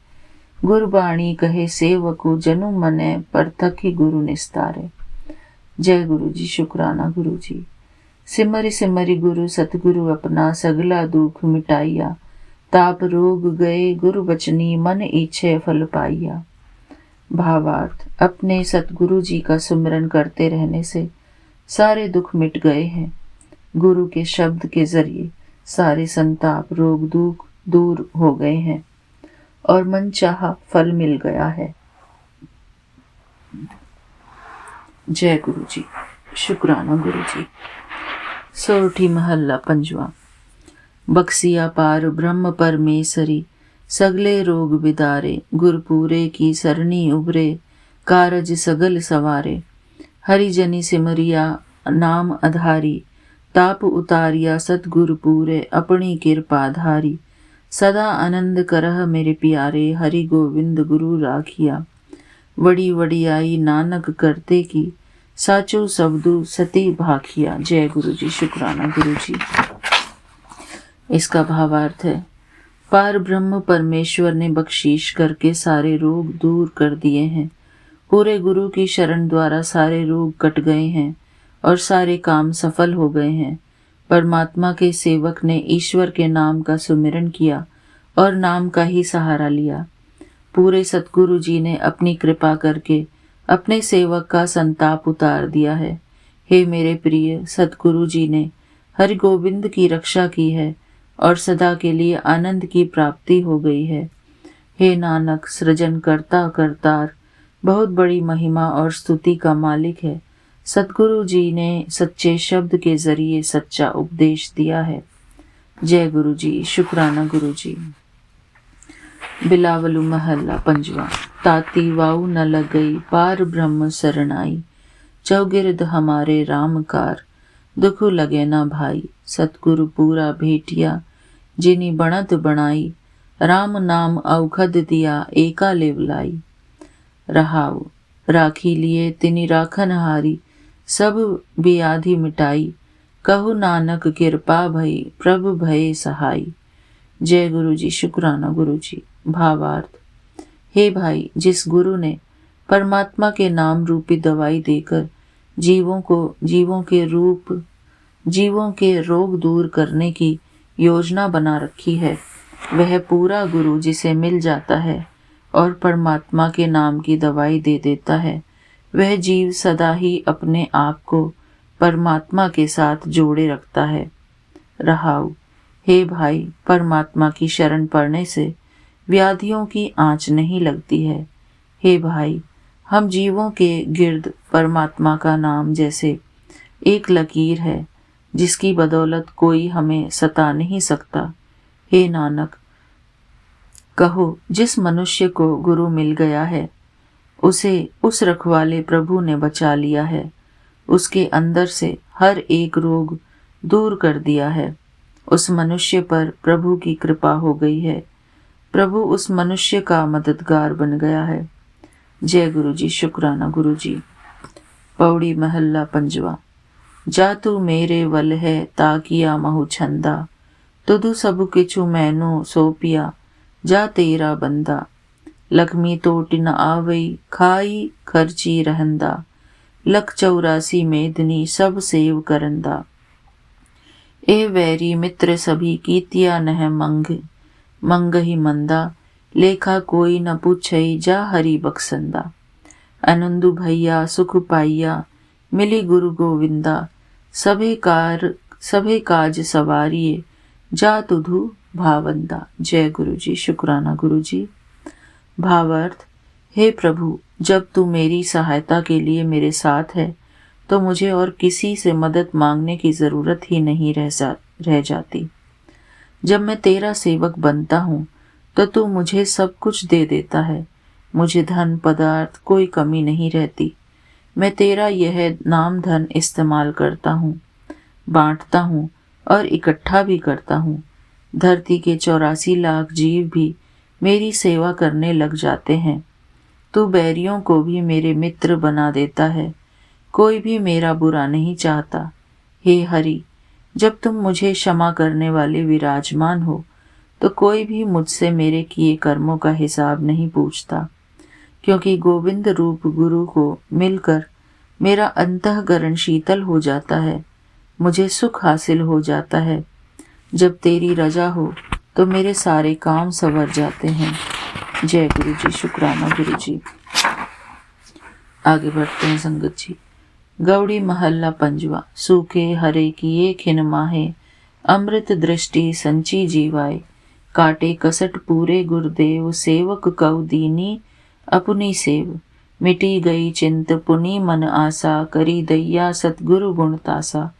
गुरबाणी कहे सेवकु, जनु मने परतखी गुरु निस्तारे। जय गुरु जी, शुक्राना गुरु जी। सिमरि सिमरि गुरु सतगुरु अपना, सगला दुख मिटाइया। ताप रोग गए गुरु बचनी, मन इच्छे फल पाइया। भावार्थ, अपने सतगुरु जी का सुमिरन करते रहने से सारे दुख मिट गए हैं। गुरु के शब्द के जरिए सारे संताप रोग दुख दूर हो गए हैं और मनचाहा फल मिल गया है। जय गुरु जी, शुक्राना गुरु जी। सोरठी महल्ला पंजवा। बक्सिया पार ब्रह्म परमेसरी, सगले रोग बिदारे। गुरपूरे की सरणी उभरे, कारज सगल सवारे। हरिजनी सिमरिया नाम आधारी, ताप उतारिया सतगुरु पूरे। अपनी कृपा धारी, सदा आनंद करह मेरे प्यारे। हरि गोविंद गुरु राखिया, वड़ी वड़ियाई नानक करते की। साचो सबदु सती भाखिया। जय गुरु जी, शुक्राना गुरु जी। इसका भावार्थ है, पार ब्रह्म परमेश्वर ने बख्शीश करके सारे रोग दूर कर दिए हैं। पूरे गुरु की शरण द्वारा सारे रोग कट गए हैं और सारे काम सफल हो गए हैं। परमात्मा के सेवक ने ईश्वर के नाम का सुमिरन किया और नाम का ही सहारा लिया। पूरे सतगुरु जी ने अपनी कृपा करके अपने सेवक का संताप उतार दिया है। हे मेरे प्रिय, सतगुरु जी ने हरि गोविंद की रक्षा की है और सदा के लिए आनंद की प्राप्ति हो गई है। हे नानक, सृजन करता करतार बहुत बड़ी महिमा और स्तुति का मालिक है। सतगुरु जी ने सच्चे शब्द के जरिए सच्चा उपदेश दिया है। जय गुरु जी, शुक्राना गुरु जी। बिलावलु महल्ला पंजवा। ताती वाऊ न लग गई, पार ब्रह्म शरणाई। चौगिर्द हमारे रामकार, दुख लगे ना भाई, सतगुरु पूरा भेटिया, जिनी बनत बनाई, राम नाम औखद दिया, एका लेवलाई। रहाऊ राखी लिए तिनि राखन हारी, सब व्याधि मिटाई, कहु नानक कृपा भई, प्रभु भये सहाई। जय गुरु जी। शुक्राना गुरु जी। भावार्थ। हे भाई, जिस गुरु ने परमात्मा के नाम रूपी दवाई देकर जीवों के रोग दूर करने की योजना बना रखी है, वह पूरा गुरु जिसे मिल जाता है और परमात्मा के नाम की दवाई दे देता है, वह जीव सदा ही अपने आप को परमात्मा के साथ जोड़े रखता है। रहाऊ। हे भाई, परमात्मा की शरण पड़ने से व्याधियों की आंच नहीं लगती है। हे भाई, हम जीवों के गिर्द परमात्मा का नाम जैसे एक लकीर है, जिसकी बदौलत कोई हमें सता नहीं सकता। हे नानक, कहो, जिस मनुष्य को गुरु मिल गया है, उसे उस रखवाले प्रभु ने बचा लिया है, उसके अंदर से हर एक रोग दूर कर दिया है। उस मनुष्य पर प्रभु की कृपा हो गई है, प्रभु उस मनुष्य का मददगार बन गया है। जय गुरु जी। शुक्राना गुरु जी। पौड़ी महल्ला पंजवा। जा तू मेरे वल है, ताकिया महु छंदा, तुदु सब किछु मैनू सोपिया, जा तेरा बंदा। लक्ष्मी तोट न आवई, खाई खर्ची रहंदा, लख 84 मेदनी सब सेव करंदा। ए वैरी मित्र सभी कीतिया नह मंग ही मंदा, लेखा कोई न पूछई, जा हरि बख्संदा। आनंदु भैया सुख पाइया, मिली गुरु गोविंदा, सभे काज सवारिये, जा तुधु भावंदा। जय गुरु जी। शुक्राना गुरु जी। भावार्थ। हे प्रभु, जब तू मेरी सहायता के लिए मेरे साथ है, तो मुझे और किसी से मदद मांगने की जरूरत ही नहीं रह जाती। जब मैं तेरा सेवक बनता हूँ, तो तू मुझे सब कुछ दे देता है। मुझे धन पदार्थ कोई कमी नहीं रहती। मैं तेरा यह नाम धन इस्तेमाल करता हूँ, बांटता हूँ और इकट्ठा भी करता हूँ। धरती के 84 लाख जीव भी मेरी सेवा करने लग जाते हैं। तू बैरियों को भी मेरे मित्र बना देता है। कोई भी मेरा बुरा नहीं चाहता। हे हरि, जब तुम मुझे क्षमा करने वाले विराजमान हो, तो कोई भी मुझसे मेरे किए कर्मों का हिसाब नहीं पूछता, क्योंकि गोविंद रूप गुरु को मिलकर मेरा अंतःकरण शीतल हो जाता है, मुझे सुख हासिल हो जाता है। जब तेरी रजा हो तो मेरे सारे काम संवर जाते हैं। जय गुरु जी। शुक्राना गुरु जी। आगे बढ़ते हैं संगत जी। गौड़ी महल्ला पंजवा। सूखे हरे किए खिन माहे, अमृत दृष्टि संची जीवाए, काटे कसट पूरे गुरुदेव, सेवक कऊ दीनी अपनी सेव। मिटी गई चिंत पुनि मन आसा, करी दैया सतगुरु गुणतासा।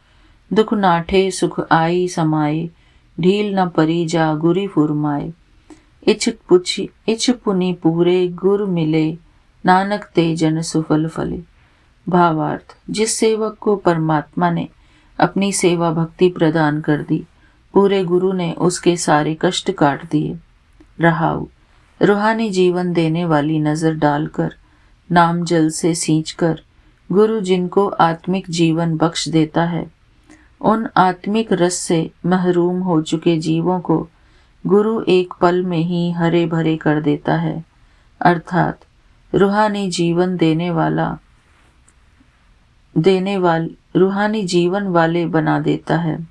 दुख नाठे सुख आई समाए, ढील न परी जा गुरी फुरमाए। इछ पुनि पूरे गुर मिले, नानक ते जन सुफल फले। भावार्थ। जिस सेवक को परमात्मा ने अपनी सेवा भक्ति प्रदान कर दी, पूरे गुरु ने उसके सारे कष्ट काट दिए। रहाऊ। रूहानी जीवन देने वाली नजर डालकर, नाम जल से सींचकर, गुरु जिनको आत्मिक जीवन बख्श देता है, उन आत्मिक रस से महरूम हो चुके जीवों को गुरु एक पल में ही हरे भरे कर देता है, अर्थात रूहानी जीवन वाले बना देता है।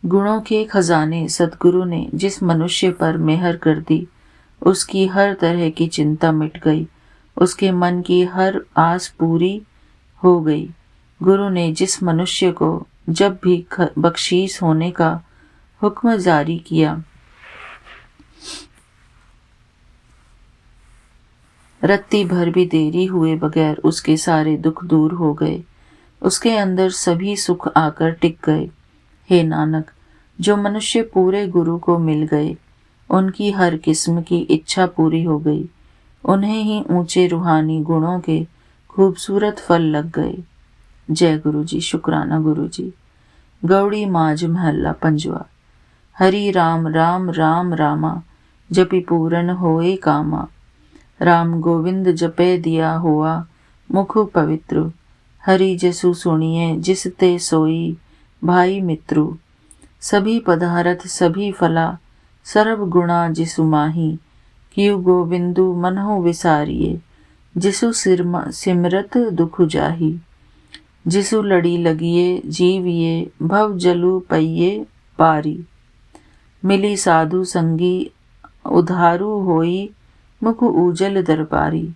गुणों के खजाने सतगुरु ने जिस मनुष्य पर मेहर कर दी, उसकी हर तरह की चिंता मिट गई, उसके मन की हर आस पूरी हो गई। गुरु ने जिस मनुष्य को जब भी बख्शीश होने का हुक्म जारी किया, रत्ती भर भी देरी हुए बगैर उसके सारे दुख दूर हो गए, उसके अंदर सभी सुख आकर टिक गए। हे नानक, जो मनुष्य पूरे गुरु को मिल गए, उनकी हर किस्म की इच्छा पूरी हो गई, उन्हें ही ऊंचे रूहानी गुणों के खूबसूरत फल लग गए। जय गुरु जी, शुक्राना गुरु जी। गौड़ी माज महला पंजवा। हरि राम राम राम रामा, जपि पूरन होए कामा। राम गोविंद जपे दिया हुआ, मुख पवित्रु। हरि जसु सुनिए जिसते सोई, भाई मित्रु। सभी पदार्थ सभी फला, सर्व गुणा जिसु माही। कियु गोविंदु मनहु विसारिए, जिसु सिमरत दुख जाही। जिसु लड़ी लगिए जीविए, भव जलु पइये पारी। मिली साधु संगी उधारु होई, मुख उजल दरबारी।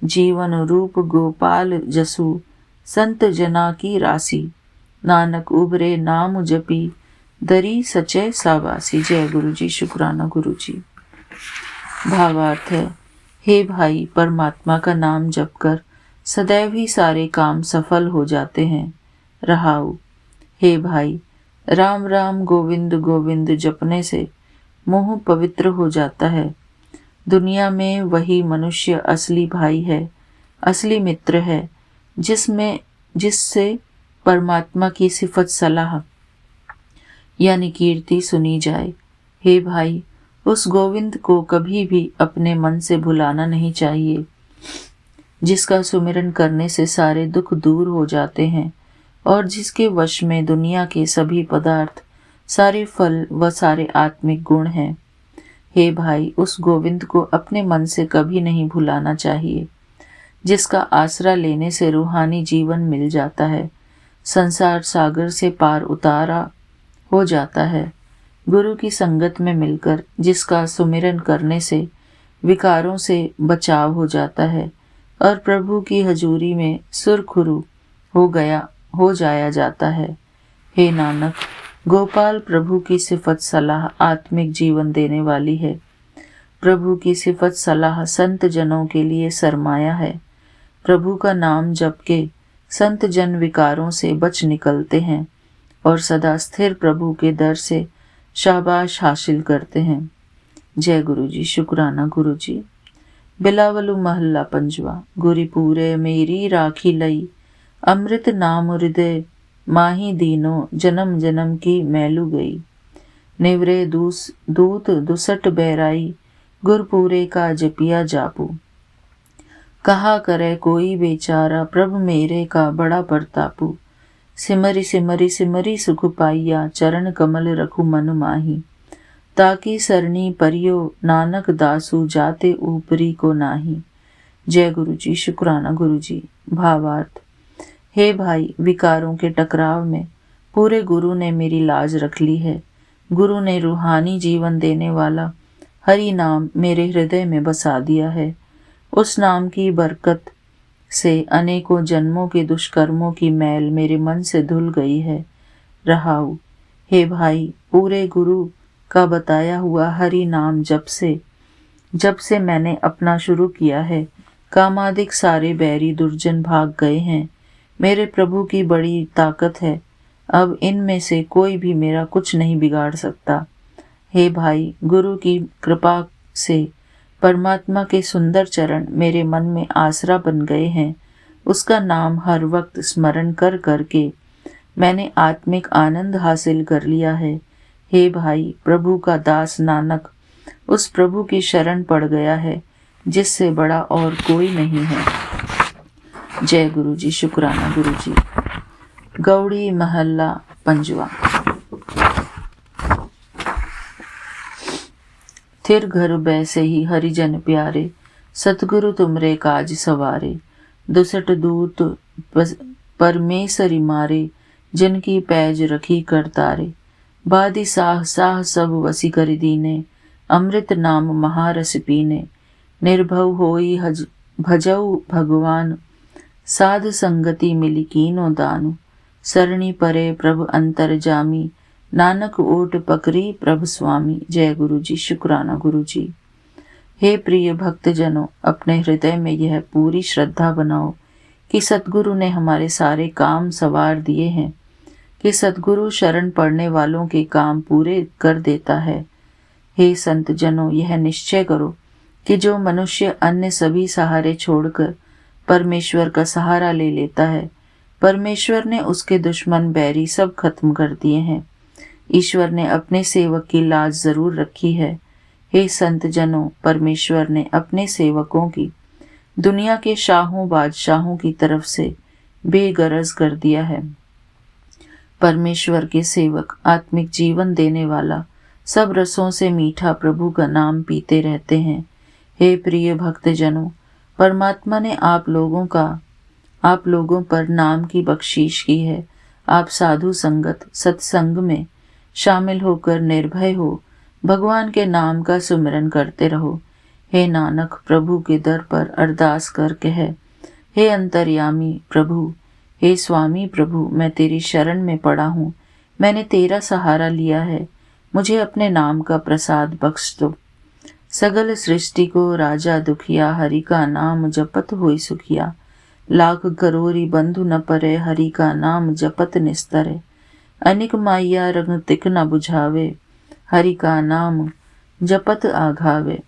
जीवन रूप गोपाल जसु, संत जना की राशि। नानक उबरे नाम जपी, दरी सचे सावासी। जय गुरु जी, शुक्राना गुरु जी। भावार्थ है, हे भाई, परमात्मा का नाम जपकर सदैव ही सारे काम सफल हो जाते हैं। रहाऊ, हे भाई, राम राम गोविंद गोविंद जपने से मोह पवित्र हो जाता है। दुनिया में वही मनुष्य असली भाई है, असली मित्र है, जिससे परमात्मा की सिफत सलाह यानी कीर्ति सुनी जाए। हे भाई, उस गोविंद को कभी भी अपने मन से भुलाना नहीं चाहिए, जिसका सुमिरन करने से सारे दुख दूर हो जाते हैं और जिसके वश में दुनिया के सभी पदार्थ, सारे फल व सारे आत्मिक गुण हैं। हे भाई, उस गोविंद को अपने मन से कभी नहीं भुलाना चाहिए, जिसका आसरा लेने से रूहानी जीवन मिल जाता है, संसार सागर से पार उतारा हो जाता है। गुरु की संगत में मिलकर जिसका सुमिरन करने से विकारों से बचाव हो जाता है और प्रभु की हजूरी में सुरखुरु हो जाया जाता है। हे नानक, गोपाल प्रभु की सिफत सलाह आत्मिक जीवन देने वाली है। प्रभु की सिफत सलाह संत जनों के लिए सरमाया है। प्रभु का नाम जप के संत जन विकारों से बच निकलते हैं और सदा स्थिर प्रभु के दर से शाबाश हासिल करते हैं। जय गुरु जी, शुक्राना गुरु जी। बिलावलु महल्ला पंजवा। गुरी पूरे मेरी राखी लई, अमृत नाम हृदय माही दीनो। जन्म जन्म की मैलू गई, निवरे दूत दुसट बैराई। गुरपूरे का जपिया जापू। कहा करे कोई बेचारा, प्रभु मेरे का बड़ा परतापू। सिमरी सिमरी सिमरी सुख पाइया, चरण कमल रखु मन माही। ताकि सरणी परियो नानक दासु, जाते ऊपरी को नाही। जय गुरु जी, शुक्राना गुरु जी। भावार्थ, हे भाई, विकारों के टकराव में पूरे गुरु ने मेरी लाज रख ली है। गुरु ने रूहानी जीवन देने वाला हरि नाम मेरे हृदय में बसा दिया है। उस नाम की बरकत से अनेकों जन्मों के दुष्कर्मों की मैल मेरे मन से धुल गई है। रहाऊ, हे भाई, पूरे गुरु का बताया हुआ हरि नाम जब से मैंने अपना शुरू किया है, कामादिक सारे बैरी दुर्जन भाग गए हैं। मेरे प्रभु की बड़ी ताकत है, अब इनमें से कोई भी मेरा कुछ नहीं बिगाड़ सकता। हे भाई, गुरु की कृपा से परमात्मा के सुंदर चरण मेरे मन में आसरा बन गए हैं। उसका नाम हर वक्त स्मरण कर करके मैंने आत्मिक आनंद हासिल कर लिया है। हे भाई, प्रभु का दास नानक उस प्रभु की शरण पड़ गया है, जिससे बड़ा और कोई नहीं है। जय गुरु जी, शुक्राना गुरु जी। गौड़ी महल्ला पंजवा। थिर घर बैसे ही हरिजन प्यारे, सतगुरु तुमरे काज सवारे। दुसट दूत परमेसरी मारे, जिनकी पैज रखी कर तारे। बादी साह साह सब वसी कर दीने, अमृत नाम महारस पीने। निर्भव होई भजऊ भगवान, साध संगति मिली कीनो दानु। सरणी परे प्रभु अंतर जामी, नानक ओट पकरी प्रभु स्वामी। जय गुरु जी, शुक्राना गुरु जी। हे प्रिय भक्तजनों, अपने हृदय में यह पूरी श्रद्धा बनाओ कि सतगुरु ने हमारे सारे काम सवार दिए हैं, कि सतगुरु शरण पड़ने वालों के काम पूरे कर देता है। हे संत जनों, यह निश्चय करो कि जो मनुष्य अन्य सभी सहारे छोड़कर परमेश्वर का सहारा ले लेता है, परमेश्वर ने उसके दुश्मन बैरी सब खत्म कर दिए हैं। ईश्वर ने अपने सेवक की लाज जरूर रखी है। हे संत जनों, परमेश्वर ने अपने सेवकों की दुनिया के शाहों बादशाहों की तरफ से बेगरज कर दिया है। परमेश्वर के सेवक आत्मिक जीवन देने वाला सब रसों से मीठा प्रभु का नाम पीते रहते हैं। हे प्रिय भक्तजनों, परमात्मा ने आप लोगों पर नाम की बख्शीश की है। आप साधु संगत सत्संग में शामिल होकर निर्भय हो भगवान के नाम का सुमिरन करते रहो। हे नानक, प्रभु के दर पर अरदास कर कह, हे अंतर्यामी प्रभु, हे स्वामी प्रभु, मैं तेरी शरण में पड़ा हूँ। मैंने तेरा सहारा लिया है, मुझे अपने नाम का प्रसाद बख्श दो। सगल सृष्टि को राजा दुखिया, हरि का नाम जपत होई सुखिया। लाख करोरी बंधु न परे, हरि का नाम जपत निस्तरे। अनिक माइया रंग तिक न बुझावे, हरि का नाम जपत आघावे।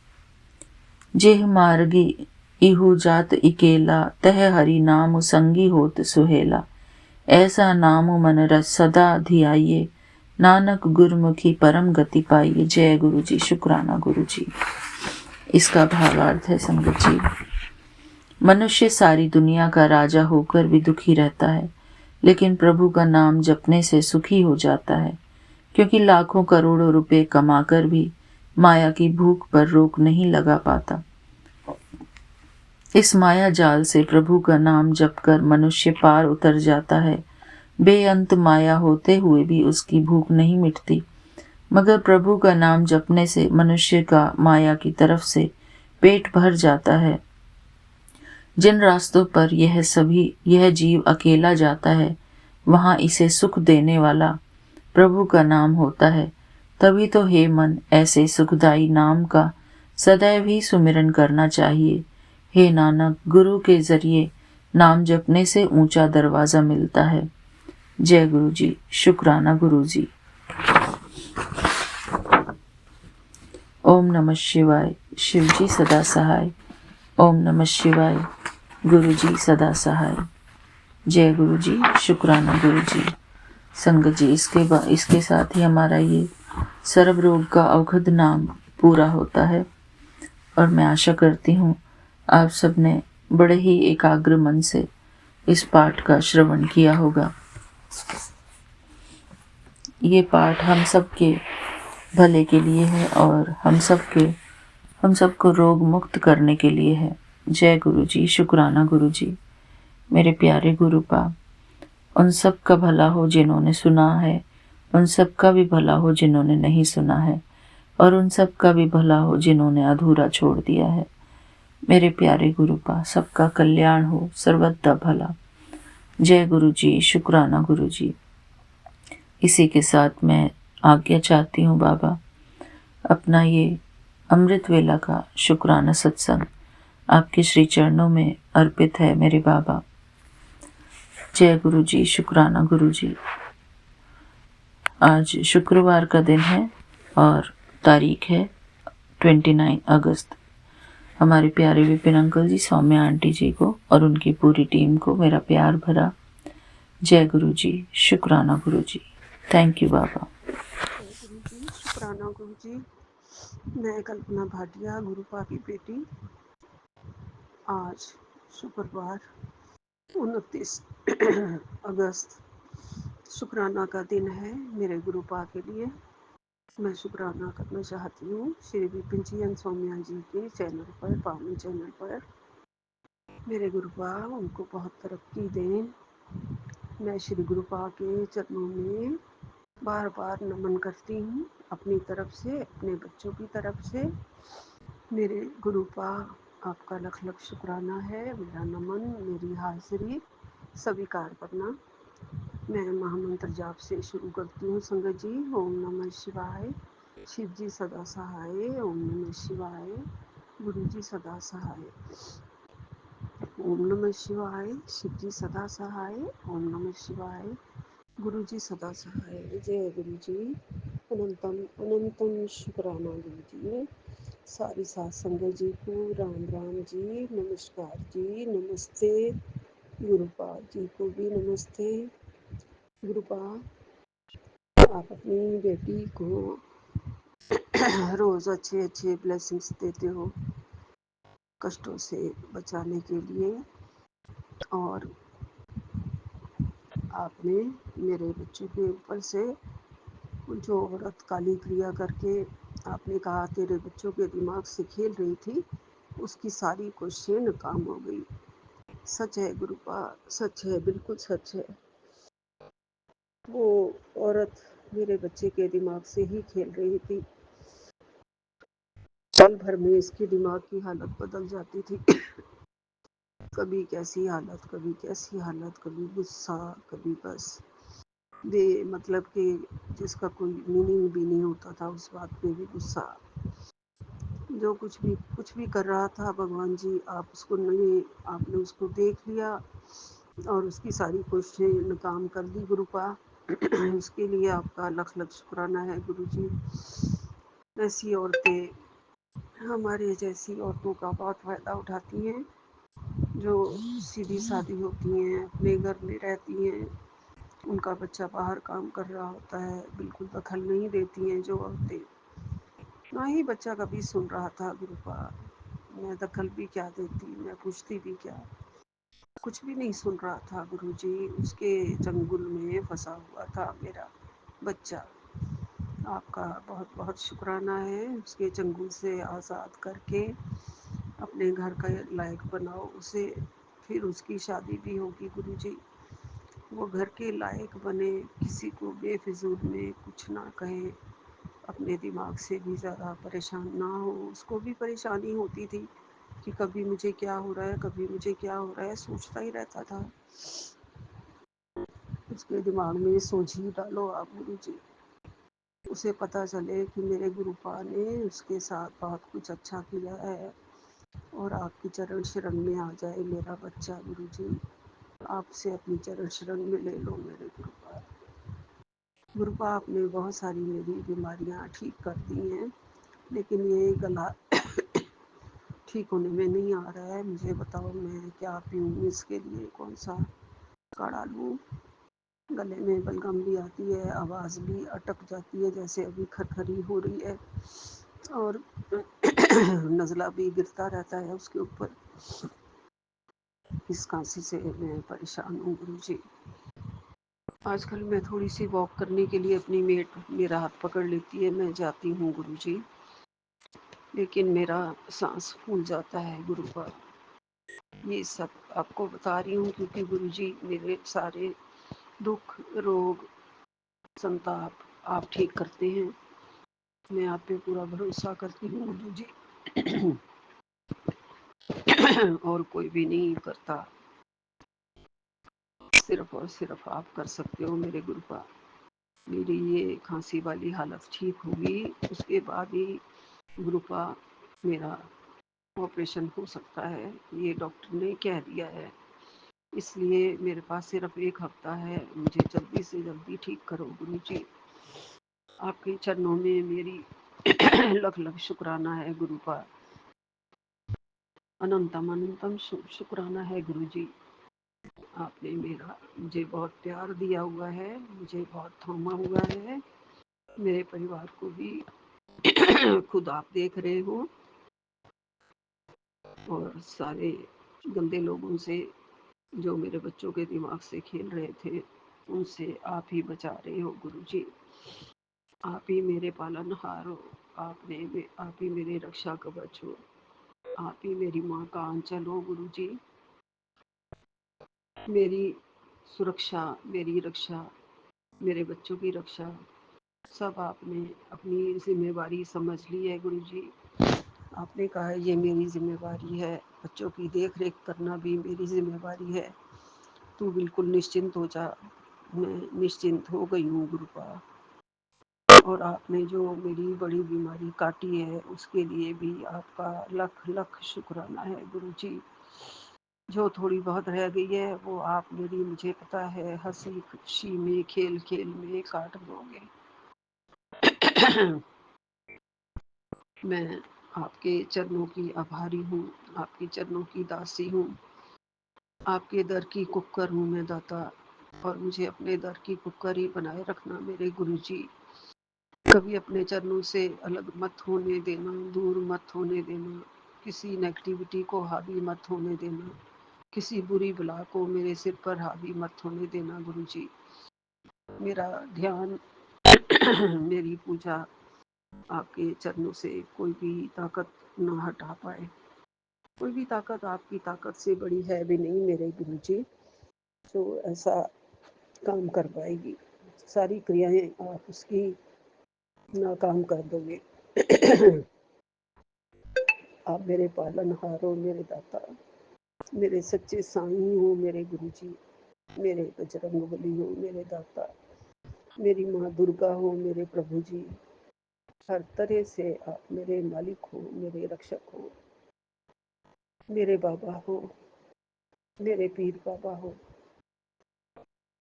जेह मार्गी इहु जात इकेला, तह हरि नाम संगी होत सुहेला। ऐसा नाम मन रस सदा धियाइए, नानक गुरमुखी परम गति पाइए। जय गुरु जी। शुक्राना गुरु जी। इसका भावार्थ है संगत जी, मनुष्य सारी दुनिया का राजा होकर भी दुखी रहता है, लेकिन प्रभु का नाम जपने से सुखी हो जाता है, क्योंकि लाखों करोड़ों रुपए कमाकर भी माया की भूख पर रोक नहीं लगा पाता। इस माया जाल से प्रभु का नाम जपकर मनुष्य पार उतर जाता है। बेअंत माया होते हुए भी उसकी भूख नहीं मिटती, मगर प्रभु का नाम जपने से मनुष्य का माया की तरफ से पेट भर जाता है। जिन रास्तों पर यह जीव अकेला जाता है, वहां इसे सुख देने वाला प्रभु का नाम होता है। तभी तो हे मन, ऐसे सुखदायी नाम का सदैव ही सुमिरन करना चाहिए। हे नानक, गुरु के जरिए नाम जपने से ऊंचा दरवाजा मिलता है। जय गुरु जी। शुक्राना गुरु जी। ओम नमः शिवाय। शिव जी सदा सहाय। ओम नमः शिवाय। गुरु जी सदा सहाय। जय गुरु जी। शुक्राना गुरु जी। संगत जी, इसके साथ ही हमारा ये सर्व रोग का औषध नाम पूरा होता है, और मैं आशा करती हूँ आप सबने बड़े ही एकाग्र मन से इस पाठ का श्रवण किया होगा। ये पाठ हम सबके भले के लिए है और हम सबको रोग मुक्त करने के लिए है। जय गुरु जी। शुक्राना गुरु जी। मेरे प्यारे गुरुपा, उन सब का भला हो जिन्होंने सुना है, उन सब का भी भला हो जिन्होंने नहीं सुना है, और उन सब का भी भला हो जिन्होंने अधूरा छोड़ दिया है। मेरे प्यारे गुरुपा, सबका कल्याण हो, सर्वदा भला। जय गुरु जी। शुक्राना गुरु जी। इसी के साथ मैं आज्ञा चाहती हूँ बाबा। अपना ये अमृत वेला का शुक्राना सत्संग आपके श्री चरणों में अर्पित है मेरे बाबा। जय गुरु जी। शुक्राना गुरु जी। आज शुक्रवार का दिन है और तारीख है 29 अगस्त। हमारे प्यारे विपिन अंकल जी, सौम्या आंटी जी को और उनकी पूरी टीम को मेरा प्यार भरा जय गुरु जी। शुक्राना गुरु जी। थैंक यू बाबा। गुरु जी, शुक्राना गुरु जी। मैं कल्पना भाटिया, गुरुपा की बेटी। आज शुक्रवार 29 अगस्त शुक्राना का दिन है मेरे गुरुपा के लिए। मैं शुक्राना करना चाहती हूँ श्री विपिन जी एंड सौम्या जी के चैनल पर, पावन चैनल पर। मेरे गुरुपा उनको बहुत तरक्की दें। मैं श्री गुरुपा के चरणों में बार बार नमन करती हूँ, अपनी तरफ से, अपने बच्चों की तरफ से। मेरे गुरुपा, आपका लख लख शुक्राना है। मेरा नमन, मेरी हाजिरी स्वीकार करना। मैं महामंत्र जाप से शुरू करती हूँ संगत जी। ओम नमः शिवाय। शिव जी सदा सहाय। ओम नमः शिवाय। गुरु जी सदा सहाय। ओम नमः शिवाय। शिव जी सदा सहाय। ओम नमः शिवाय। गुरु जी सदा सहाय। जय गुरु जी। अनंतम अनंतम शुक्राना गुरु जी। सारी सात संगत जी को राम राम जी, नमस्कार जी, नमस्ते। गुरुपा जी को भी नमस्ते। गुरुपा, आप अपनी बेटी को रोज़ अच्छे अच्छे ब्लेसिंग्स देते हो कष्टों से बचाने के लिए, और आपने मेरे बच्चों के ऊपर से जो औरत काली क्रिया करके आपने कहा तेरे बच्चों के दिमाग से खेल रही थी, उसकी सारी कोशिशें नाकाम हो गई। सच है गुरुपा, सच है, बिल्कुल सच है। वो औरत मेरे बच्चे के दिमाग से ही खेल रही थी। पल भर में इसके दिमाग की हालत बदल जाती थी। कभी कैसी हालत, कभी कैसी हालत, कभी गुस्सा, कभी बस मतलब कि जिसका कोई मीनिंग भी नहीं होता था उस बात पे भी गुस्सा। जो कुछ भी कर रहा था, भगवान जी आप उसको नहीं, आपने उसको देख लिया और उसकी सारी कोशिशें नाकाम कर दी गुरुपा। उसके लिए आपका लख लख शुक्राना है गुरु जी। ऐसी औरतें हमारे जैसी औरतों का बहुत फ़ायदा उठाती हैं, जो सीधी सादी होती हैं, अपने घर में रहती हैं, उनका बच्चा बाहर काम कर रहा होता है, बिल्कुल दखल नहीं देती हैं जो औरतें। ना ही बच्चा कभी सुन रहा था गुरुपा, मैं दखल भी क्या देती, मैं पूछती भी क्या, कुछ भी नहीं सुन रहा था गुरुजी। उसके चंगुल में फंसा हुआ था मेरा बच्चा। आपका बहुत बहुत शुक्राना है, उसके चंगुल से आज़ाद करके अपने घर का लायक बनाओ उसे। फिर उसकी शादी भी होगी गुरुजी, वो घर के लायक बने, किसी को बेफिजूल में कुछ ना कहे, अपने दिमाग से भी ज़्यादा परेशान ना हो। उसको भी परेशानी होती थी कि कभी मुझे क्या हो रहा है, कभी मुझे क्या हो रहा है, सोचता ही रहता था। उसके दिमाग में सोझी डालो आप गुरु जी, उसे पता चले कि मेरे गुरुपा ने उसके साथ बहुत कुछ अच्छा किया है, और आपकी चरण शरण में आ जाए मेरा बच्चा गुरु जी। आपसे अपनी चरण शरण में ले लो मेरे गुरुपा। गुरुपा आपने बहुत सारी मेरी बीमारियां ठीक कर दी हैं, लेकिन ये गला ठीक होने में नहीं आ रहा है। मुझे बताओ मैं क्या पीऊँ, इसके लिए कौन सा काढ़ा लूँ। गले में बलगम भी आती है, आवाज़ भी अटक जाती है जैसे अभी खरखरी हो रही है, और नज़ला भी गिरता रहता है उसके ऊपर। इस खांसी से मैं परेशान हूँ गुरु जी। आजकल मैं थोड़ी सी वॉक करने के लिए अपनी मेट मेरा हाथ पकड़ लेती है, मैं जाती हूँ गुरु जी, लेकिन मेरा सांस फूल जाता है गुरु पर। ये सब आपको बता रही हूँ क्योंकि गुरु जी मेरे सारे दुख, रोग, संताप आप ठीक करते हैं। मैं आप पे पूरा भरोसा करती हूँ गुरु जी। और कोई भी नहीं करता, सिर्फ और सिर्फ आप कर सकते हो मेरे गुरुपा। मेरी ये खांसी वाली हालत ठीक होगी, उसके बाद ही गुरुपा मेरा ऑपरेशन हो सकता है, ये डॉक्टर ने कह दिया है। इसलिए मेरे पास सिर्फ 1 हफ्ता है, मुझे जल्दी से जल्दी ठीक करो गुरु जी। आपके चरणों में मेरी लख लख शुक्राना है गुरुपा, अनंतम अनंतम शुक्राना है गुरु जी। आपने मेरा मुझे बहुत प्यार दिया हुआ है, मुझे बहुत थामा हुआ है। मेरे परिवार को भी खुद आप देख रहे हो, और सारे गंदे लोगों से जो मेरे बच्चों के दिमाग से खेल रहे थे, उनसे आप ही बचा रहे हो गुरु जी। आप ही मेरे पालनहार हो, आप ही मेरे रक्षा कवच हो, आप ही मेरी माँ का आंचल हो गुरु जी। मेरी सुरक्षा, मेरी रक्षा, मेरे बच्चों की रक्षा, सब आपने अपनी जिम्मेवारी समझ ली है गुरु जी। आपने कहा है ये मेरी जिम्मेवारी है, बच्चों की देख रेख करना भी मेरी जिम्मेवारी है। तू बिल्कुल निश्चिंत हो जा। मैं निश्चिंत हो गई हूँ गुरुपा, और आपने जो मेरी बड़ी बीमारी काटी है उसके लिए भी आपका लख लख शुक्राना है गुरु जी। जो थोड़ी बहुत रह गई है वो आप मेरी, मुझे पता है, हंसी खुशी में, खेल खेल में काट दोगे। मैं आपके चरणों की आभारी हूँ, आपके चरणों की दासी हूँ। आपके दर की कुक्कर हूँ मैं दाता, और मुझे अपने दर की कुक्कर ही बनाए रखना मेरे गुरुजी। कभी अपने चरणों से अलग मत होने देना, दूर मत होने देना, किसी नेगेटिविटी को हावी मत होने देना, किसी बुरी बला को मेरे सिर पर हावी मत होने देना गुरुजी। मेरा ध्यान मेरी पूजा आपके चरणों से कोई भी ताकत ना हटा पाए। कोई भी ताकत आपकी ताकत से बड़ी है भी नहीं मेरे गुरुजी, जो ऐसा काम कर पाएगी। सारी क्रियाएं आप उसकी नाकाम कर दोगे। आप मेरे पालनहार हो मेरे दाता, मेरे सच्चे साईं हो मेरे गुरुजी, मेरे बजरंगबली हो मेरे दाता, मेरी माँ दुर्गा हो मेरे प्रभु जी। हर तरह से आप मेरे मालिक हो, मेरे रक्षक हो, मेरे बाबा हो, मेरे पीर बाबा हो।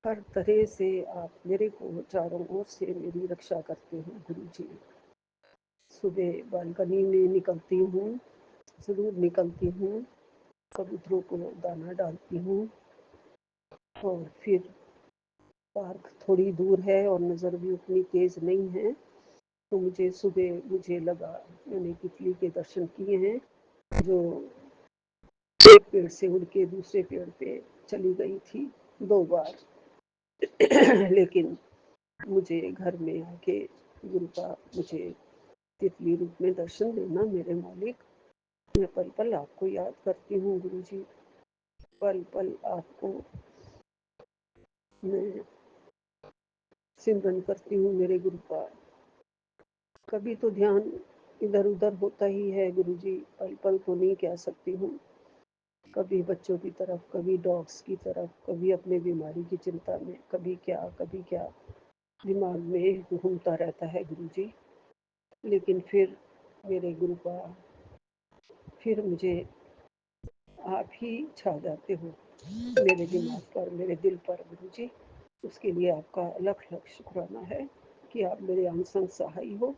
हर तरह से आप मेरे को चारों ओर से मेरी रक्षा करते हो गुरु जी। सुबह बालकनी में निकलती हूँ, जरूर निकलती हूँ, कबूतरों को दाना डालती हूँ, और फिर पार्क थोड़ी दूर है और नज़र भी उतनी तेज़ नहीं है, तो मुझे लगा, मैंने तितली के दर्शन किए हैं जो एक पेड़ से उड़ के दूसरे पेड़ पे चली गई थी 2 बार। लेकिन मुझे घर में आके गुरु का मुझे तितली रूप में दर्शन देना मेरे मालिक। मैं पल पल आपको याद करती हूँ गुरु जी, पल पल आपको मैं सिमरन करती हूँ मेरे गुरु का। कभी तो ध्यान इधर उधर होता ही है गुरु जी, पल पल तो नहीं कह सकती हूँ। कभी बच्चों की तरफ, कभी डॉग्स की तरफ, कभी अपने बीमारी की चिंता में, कभी क्या दिमाग में घूमता रहता है गुरु जी। लेकिन फिर मेरे गुरु का, फिर मुझे आप ही छा जाते हो मेरे दिमाग पर, मेरे दिल पर गुरु जी। उसके लिए आपका अलग अलग शुक्राना है कि आप मेरे अनसंग सहाय हो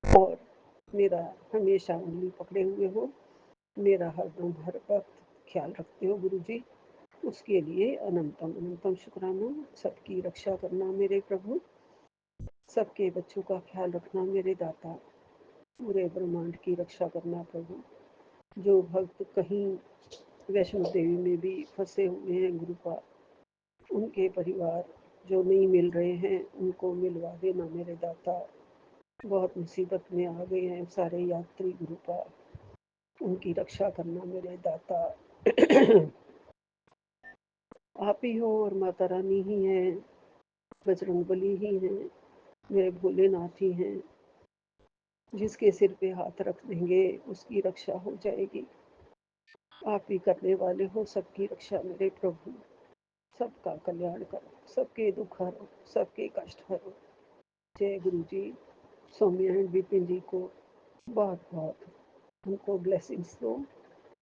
और मेरा हमेशा उंगली पकड़े हुए हो, मेरा हरदम हर वक्त ख्याल रखते हो गुरु जी। उसके लिए अनंतम अनंतम शुक्राना। सबकी रक्षा करना मेरे प्रभु, सबके बच्चों का ख्याल रखना मेरे दाता, पूरे ब्रह्मांड की रक्षा करना प्रभु। जो भक्त कहीं वैष्णो देवी में भी फंसे हुए हैं गुरु का, उनके परिवार जो नहीं मिल रहे हैं उनको मिलवा देना मेरे दाता। बहुत मुसीबत में आ गए हैं सारे यात्री गुरु का, उनकी रक्षा करना मेरे दाता। आप ही हो और माता रानी ही हैं, बजरंगबली ही हैं, मेरे भोलेनाथ ही हैं। जिसके सिर पे हाथ रख देंगे उसकी रक्षा हो जाएगी। आप ही करने वाले हो सबकी रक्षा मेरे प्रभु। सबका कल्याण करो, सबके दुख हरो, सबके कष्ट हरो। जय गुरु जी। सौम्या एंड विपिन जी को बहुत बहुत उनको ब्लेसिंग्स दो,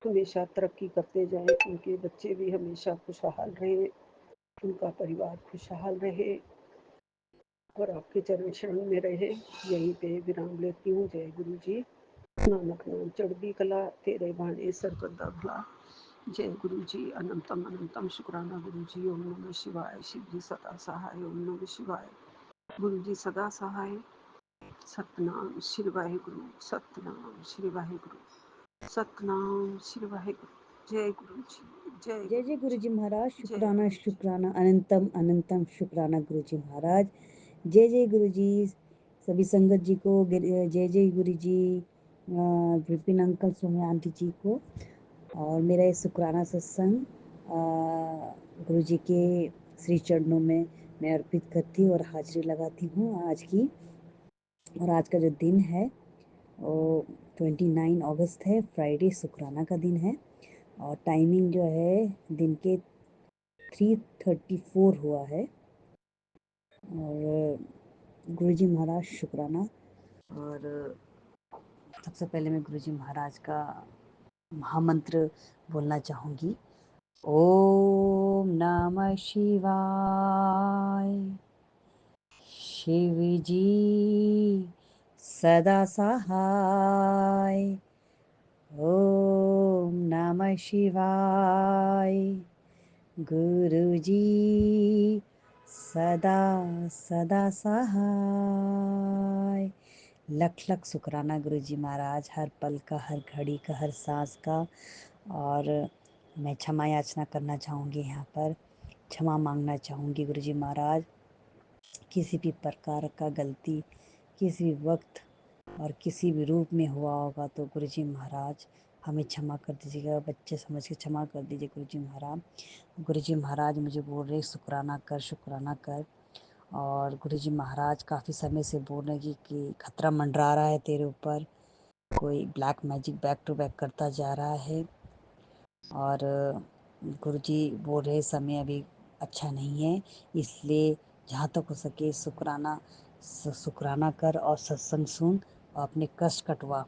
हमेशा तरक्की करते जाएं, उनके बच्चे भी हमेशा खुशहाल रहे, उनका परिवार खुशहाल रहे और आपके चरण शरण में रहे। यहीं पे विराम लेती हूँ। जय गुरु जी। नानक नाम चढ़दी कला, तेरे बाणे सर करदा भला। जय गुरु जी। अनंतम अनंतम शुक्राना गुरु जी। ओम नमः शिवाय। शिव जी सदा सहाय। ओम नमः शिवाय। गुरु जी सदा सहाय। सतनाम श्री वाहेगुरु, सतनाम श्री वाहेगुरु, सतनाम श्री वाहेगुरु। जय गुरु जी। जय जय जय गुरु गुरु जी। जी महाराज। जय शुक्राना गुरु जी। शुक्राना अनंतम अनंतम शुक्राना गुरु जी महाराज। जय जय गुरु जी। सभी संगत जी को जय जय गुरु जी। विपिन अंकल, सोम्या आंटी जी को, और मेरा ये शुक्राना सत्संग गुरु जी के श्री चरणों में मैं अर्पित करती हूँ और हाजिरी लगाती हूँ आज की। और आज का जो दिन है वो 29 अगस्त है, फ्राइडे, शुक्राना का दिन है। और टाइमिंग जो है दिन के 3:34 हुआ है। और गुरुजी महाराज शुक्राना। और सबसे पहले मैं गुरुजी महाराज का महामंत्र बोलना चाहूँगी। ओम नमः शिवाय। शिव जी सदा सहाय। ओम नमः शिवाय। गुरुजी सदा सदा सहाय। लख लख शुक्राना गुरुजी महाराज, हर पल का, हर घड़ी का, हर सांस का। और मैं क्षमा याचना करना चाहूँगी, यहाँ पर क्षमा मांगना चाहूँगी गुरुजी महाराज। किसी भी प्रकार का गलती किसी भी वक्त और किसी भी रूप में हुआ होगा तो गुरुजी महाराज हमें क्षमा कर दीजिएगा, बच्चे समझ के क्षमा कर दीजिए गुरुजी महाराज। गुरुजी महाराज मुझे बोल रहे शुक्राना कर, शुक्राना कर। और गुरुजी महाराज काफ़ी समय से बोल रहे कि खतरा मंडरा रहा है तेरे ऊपर, कोई black magic back to back करता जा रहा है। और गुरुजी बोल रहे समय अभी अच्छा नहीं है, इसलिए जहाँ तक हो सके शुक्राना कर और सत्संग सुन और अपने कष्ट कटवा।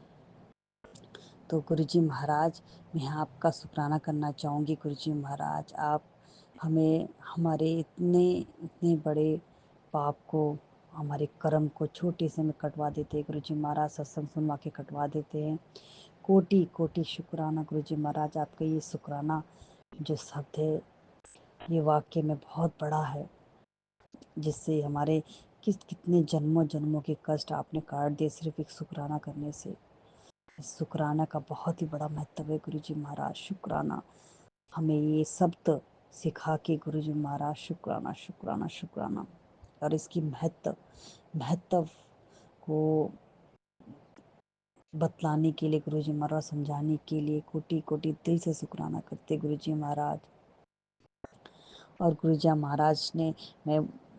तो गुरुजी महाराज मैं आपका शुक्राना करना चाहूँगी। गुरुजी महाराज आप हमें हमारे इतने इतने बड़े पाप को, हमारे कर्म को छोटे से में कटवा देते हैं गुरुजी महाराज, सत्संग सुनवा के कटवा देते हैं। कोटि कोटि शुक्राना गुरुजी महाराज, आपका ये शुक्राना जो शब्द है ये वाक्य में बहुत बड़ा है, जिससे हमारे कितने जन्मों जन्मों के कष्ट आपने काट दिए सिर्फ एक शुक्राना करने से। इस शुक्राना का बहुत ही बड़ा महत्व है गुरुजी महाराज। शुक्राना हमें ये शब्द सिखा के गुरुजी महाराज, शुक्राना शुक्राना शुक्राना। और इसकी महत्व को बतलाने के लिए गुरुजी महाराज, समझाने के लिए कोटि कोटि दिल से शुक्राना करते गुरुजी महाराज। और गुरुजी महाराज ने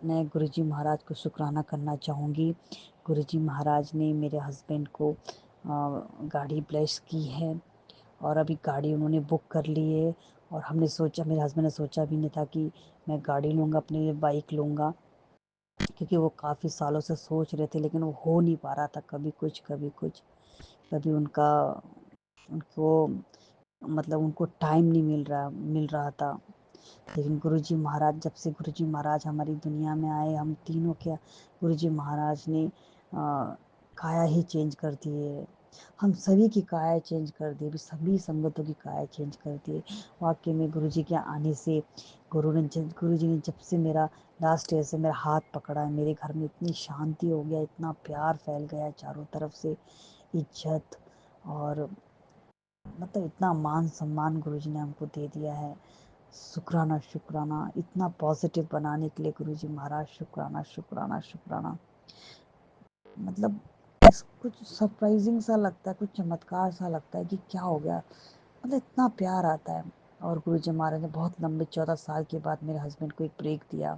मैं गुरुजी महाराज को शुक्राना करना चाहूँगी। गुरुजी महाराज ने मेरे हस्बैंड को गाड़ी ब्लेस की है और अभी गाड़ी उन्होंने बुक कर ली है। और हमने सोचा, मेरे हस्बैंड ने सोचा भी नहीं था कि मैं गाड़ी लूँगा, अपने लिए बाइक लूँगा, क्योंकि वो काफ़ी सालों से सोच रहे थे, लेकिन वो हो नहीं पा रहा था, कभी कुछ कभी कुछ, कभी उनको मतलब उनको टाइम नहीं मिल रहा था। लेकिन गुरुजी महाराज, जब से गुरुजी महाराज हमारी दुनिया में आए, हम तीनों के गुरुजी महाराज ने काया ही चेंज कर दी है। हम सभी की काया चेंज कर दी, सभी संगतों की काया चेंज कर दी। वाकई में गुरुजी के आने से गुरुजी ने जब से मेरा लास्ट ईयर से मेरा हाथ पकड़ा है, मेरे घर में इतनी शांति हो गया, इतना प्यार फैल गया चारों तरफ से, इज्जत और मतलब इतना मान सम्मान गुरुजी ने हमको दे दिया है। शुक्राना शुक्राना, इतना पॉजिटिव बनाने के लिए गुरुजी महाराज, शुक्राना शुक्राना शुक्राना। मतलब कुछ सरप्राइजिंग सा लगता है, कुछ चमत्कार सा लगता है कि क्या हो गया, मतलब इतना प्यार आता है। और गुरुजी महाराज ने बहुत लंबे 14 साल के बाद मेरे हस्बैंड को एक ब्रेक दिया।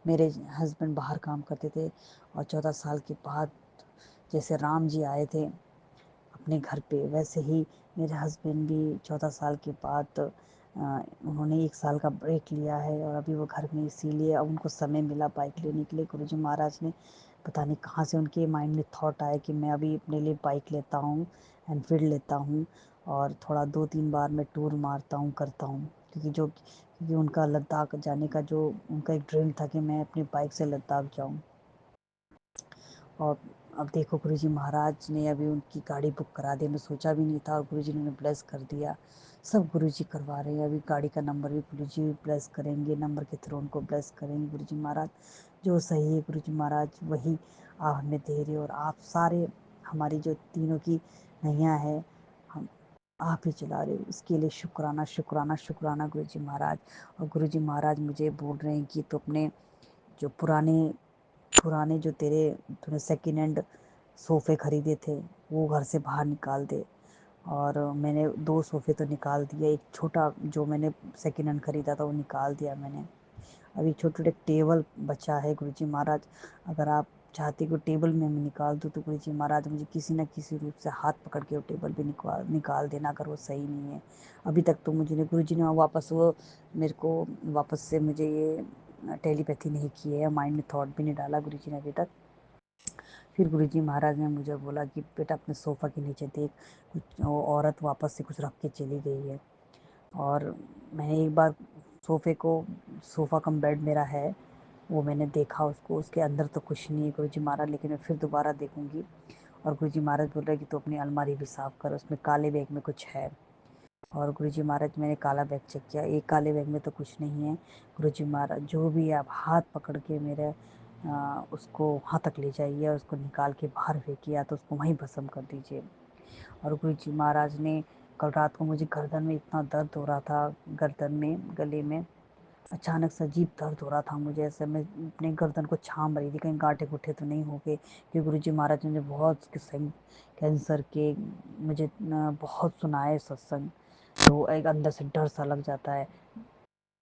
मेरे हस्बैंड बाहर काम करते थे और 14 साल के बाद जैसे राम जी आए थे अपने घर पे, वैसे ही मेरे हस्बैंड भी 14 साल के बाद उन्होंने 1 साल का ब्रेक लिया है और अभी वो घर में, इसीलिए अब उनको समय मिला बाइक लेने के लिए। गुरुजी महाराज ने पता नहीं कहाँ से उनके माइंड में थॉट आया कि मैं अभी अपने लिए बाइक लेता हूँ, एनफील्ड लेता हूँ और थोड़ा 2-3 बार मैं टूर मारता हूँ, करता हूँ, क्योंकि उनका लद्दाख जाने का जो उनका एक ड्रीम था कि मैं अपनी बाइक से लद्दाख जाऊँ। और अब देखो गुरुजी महाराज ने अभी उनकी गाड़ी बुक करा दी, मैं सोचा भी नहीं था और गुरुजी ने उन्हें ब्लेस कर दिया। सब गुरुजी करवा रहे हैं, अभी गाड़ी का नंबर भी गुरुजी ब्लेस करेंगे, नंबर के थ्रू उनको ब्लेस करेंगे गुरुजी महाराज। जो सही है गुरुजी महाराज वही आप हमें दे रहे हो, और आप सारे हमारी जो तीनों की नैया है हम आप ही चला रहे हो, इसके लिए शुक्राना शुक्राना शुक्राना गुरुजी महाराज। और गुरुजी महाराज मुझे बोल रहे हैं कि तो अपने जो पुराने जो तूने सेकेंड हैंड सोफ़े ख़रीदे थे वो घर से बाहर निकाल दे। और मैंने 2 सोफ़े तो निकाल दिए, एक छोटा जो मैंने सेकेंड हैंड ख़रीदा था वो निकाल दिया मैंने। अभी छोटे-छोटे टेबल बचा है गुरुजी महाराज, अगर आप चाहते कि वो टेबल में मैं निकाल दूँ तो गुरुजी महाराज मुझे किसी न किसी रूप से हाथ पकड़ के वो टेबल भी निकाल देना, अगर वो सही नहीं है। अभी तक तो मुझे गुरुजी ने वापस वो मेरे को वापस से मुझे ये टेलीपैथी नहीं की है, माइंड में थॉट भी नहीं डाला गुरुजी ने अभी तक। फिर गुरुजी महाराज ने मुझे बोला कि बेटा अपने सोफ़ा के नीचे देख, कुछ वो औरत वापस से कुछ रख के चली गई है। और मैंने एक बार सोफ़ा कम बेड मेरा है, वो मैंने देखा उसको, उसके अंदर तो कुछ नहीं है गुरुजी महाराज, लेकिन मैं फिर दोबारा देखूंगी। और गुरुजी महाराज बोल रहे कि तू अपनी अलमारी भी साफ़ कर, उसमें काले बैग में कुछ है। और गुरुजी महाराज मैंने काला बैग चेक किया, एक काले बैग में तो कुछ नहीं है। गुरुजी महाराज जो भी है आप हाथ पकड़ के मेरे उसको वहाँ तक ले जाइए, उसको निकाल के बाहर फेंकिए या तो उसको वहीं भस्म कर दीजिए। और गुरुजी महाराज ने कल रात को मुझे गर्दन में इतना दर्द हो रहा था, गर्दन में गले में अचानक से अजीब दर्द हो रहा था मुझे, ऐसे मैं अपने गर्दन को छाम रही थी कहीं गांठे गुठे तो नहीं हो गए, क्योंकि गुरुजी महाराज ने मुझे बहुत कैंसर के मुझे बहुत सुनाए सत्संग, तो एक अंदर से डर सा लग जाता है।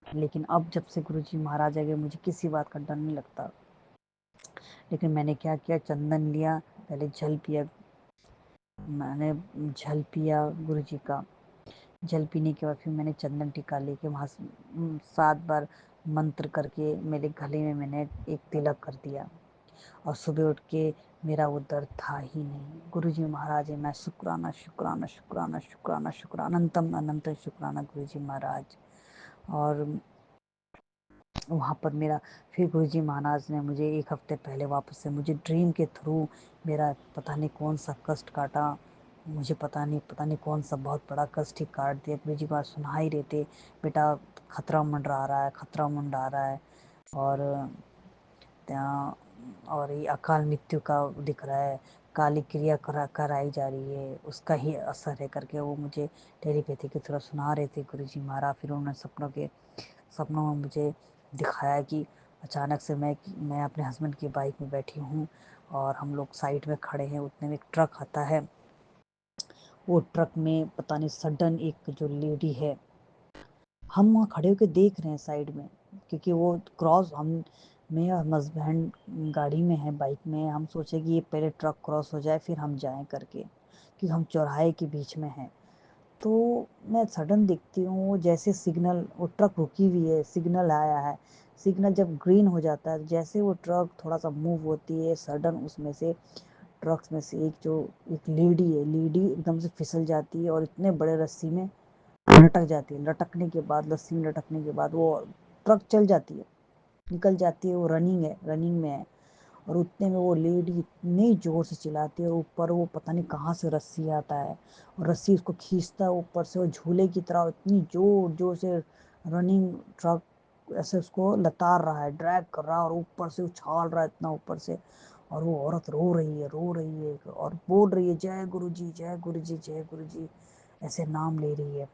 लेकिन अब जब से गुरुजी महाराज आ गए मुझे किसी बात का डर नहीं लगता। लेकिन मैंने क्या किया, चंदन लिया, पहले जल पिया, मैंने जल पिया गुरुजी का। जल पीने के बाद फिर मैंने चंदन टीका लेके वहाँ 7 बार मंत्र करके मेरे गले में मैंने एक तिलक कर दिया। और सुबह उठ के मेरा वो दर्द था ही नहीं। गुरुजी महाराज मैं शुक्राना शुक्राना शुक्राना शुक्राना शुक्राना अनंतम अनंत शुक्राना गुरुजी महाराज। और वहाँ पर मेरा फिर गुरुजी महाराज ने मुझे एक हफ्ते पहले वापस से मुझे ड्रीम के थ्रू मेरा पता नहीं कौन सा कष्ट काटा, मुझे पता नहीं कौन सा बहुत बड़ा कष्ट ही काट दिया। गुरुजी बात सुना ही रहे थे, बेटा खतरा मंडरा रहा है, खतरा मंडरा रहा है, और ये अकाल मृत्यु का दिख रहा है, काली क्रिया कराई जा रही है, उसका ही असर है करके वो मुझे टेलीपैथी की तरह सुना रहे थे गुरुजी महाराज। फिर उन्होंने सपनों में मुझे दिखाया कि अचानक से मैं अपने हस्बैंड की बाइक में बैठी हूँ और हम लोग साइड में खड़े हैं, उतने में एक ट्रक आता है। वो ट्रक में पता नहीं सडन एक जो लेडी है, हम वहाँ खड़े होकर देख रहे हैं साइड में, क्योंकि वो क्रॉस मैं और हस्बैंड गाड़ी में है, बाइक में, हम सोचे कि ये पहले ट्रक क्रॉस हो जाए फिर हम जाएं करके, कि हम चौराहे के बीच में हैं। तो मैं सडन देखती हूँ जैसे सिग्नल, वो ट्रक रुकी हुई है, सिग्नल आया है, सिग्नल जब ग्रीन हो जाता है, जैसे वो ट्रक थोड़ा सा मूव होती है, सडन उसमें से ट्रक्स में से एक लेडी है, लेडी एकदम से फिसल जाती है और इतने बड़े रस्सी में लटक जाती है। लटकने के बाद, रस्सी में लटकने के बाद वो ट्रक चल जाती है, निकल जाती है, वो रनिंग में है। और उतने में वो लेडी इतने जोर से चिल्लाती है, और ऊपर वो पता नहीं कहाँ से रस्सी आता है और रस्सी उसको खींचता है ऊपर से, और झूले की तरह इतनी जोर जोर से रनिंग ट्रक ऐसे उसको लतार रहा है, ड्रैग कर रहा है, और ऊपर से उछाल रहा है इतना ऊपर से। और वो औरत रो रही है और बोल रही है जय गुरु जी जय गुरु जी जय गुरु जी, ऐसे नाम ले रही है।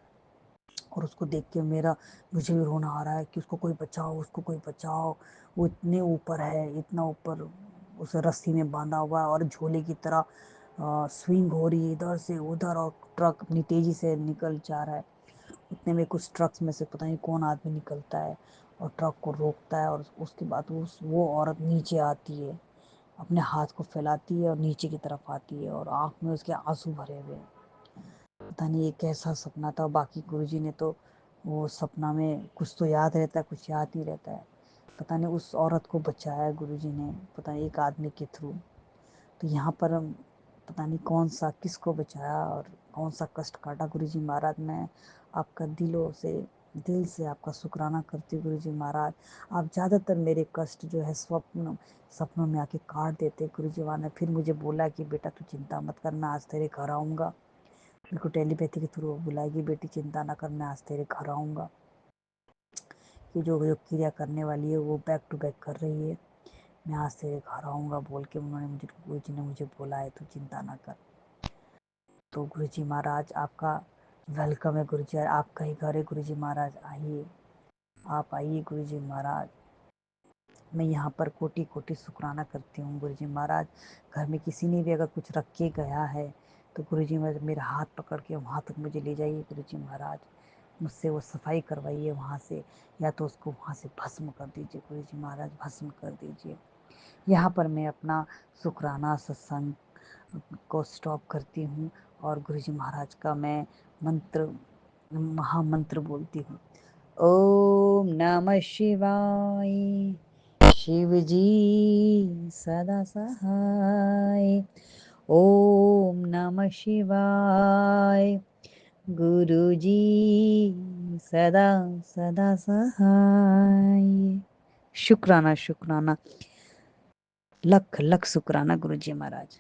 और उसको देख के मुझे भी रोना आ रहा है कि उसको कोई बचाओ, उसको कोई बचाओ। वो इतने ऊपर है, इतना ऊपर, उसे रस्सी में बांधा हुआ है और झोले की तरह स्विंग हो रही है इधर से उधर, और ट्रक अपनी तेजी से निकल जा रहा है। उतने में कुछ ट्रक्स में से पता नहीं कौन आदमी निकलता है और ट्रक को रोकता है, और उसके बाद वो औरत नीचे आती है, अपने हाथ को फैलाती है और नीचे की तरफ आती है, और आँख में उसके आंसू भरे हुए हैं। पता नहीं ये कैसा सपना था। बाकी गुरुजी ने तो वो सपना में कुछ तो याद रहता है, कुछ याद नहीं रहता है। पता नहीं उस औरत को बचाया गुरुजी ने, पता नहीं एक आदमी के थ्रू। तो यहाँ पर हम पता नहीं कौन सा किसको बचाया और कौन सा कष्ट काटा। गुरुजी महाराज मैं आपका दिल से आपका शुक्राना करती हूँ गुरुजी महाराज। आप ज़्यादातर मेरे कष्ट जो है सपनों में आके काट देते। गुरुजी महाराज ने फिर मुझे बोला कि बेटा तू चिंता मत कर, मैं आज तेरे घर आऊँगा। मेरे को टेलीपैथी के थ्रू बुलाएगी, बेटी चिंता ना कर, मैं आज तेरे घर आऊँगा। कि जो क्रिया करने वाली है वो बैक टू बैक कर रही है, मैं आज तेरे घर आऊँगा बोल के गुरुजी ने मुझे बोला है, तू चिंता ना कर। तो गुरुजी महाराज आपका वेलकम है, गुरुजी आपका ही घर है। गुरुजी महाराज आइए, आप आइए गुरुजी महाराज। मैं यहाँ पर कोटि कोटि शुक्राना करती हूँ गुरुजी महाराज। घर में किसी ने भी अगर कुछ रख के गया है तो गुरुजी महाराज मेरा हाथ पकड़ के वहाँ तक मुझे ले जाइए गुरुजी महाराज, मुझसे वो सफाई करवाइए वहाँ से, या तो उसको वहाँ से भस्म कर दीजिए गुरुजी महाराज, भस्म कर दीजिए। यहाँ पर मैं अपना शुक्राना सत्संग को स्टॉप करती हूँ और गुरुजी महाराज का मैं महामंत्र बोलती हूँ। ओम नमः शिवाय, शिव जी सदा सहाय। ओम नमः शिवाय, गुरु जी सदा सदा सहाय। शुक्राना शुक्राना, लख लख शुक्राना गुरुजी महाराज।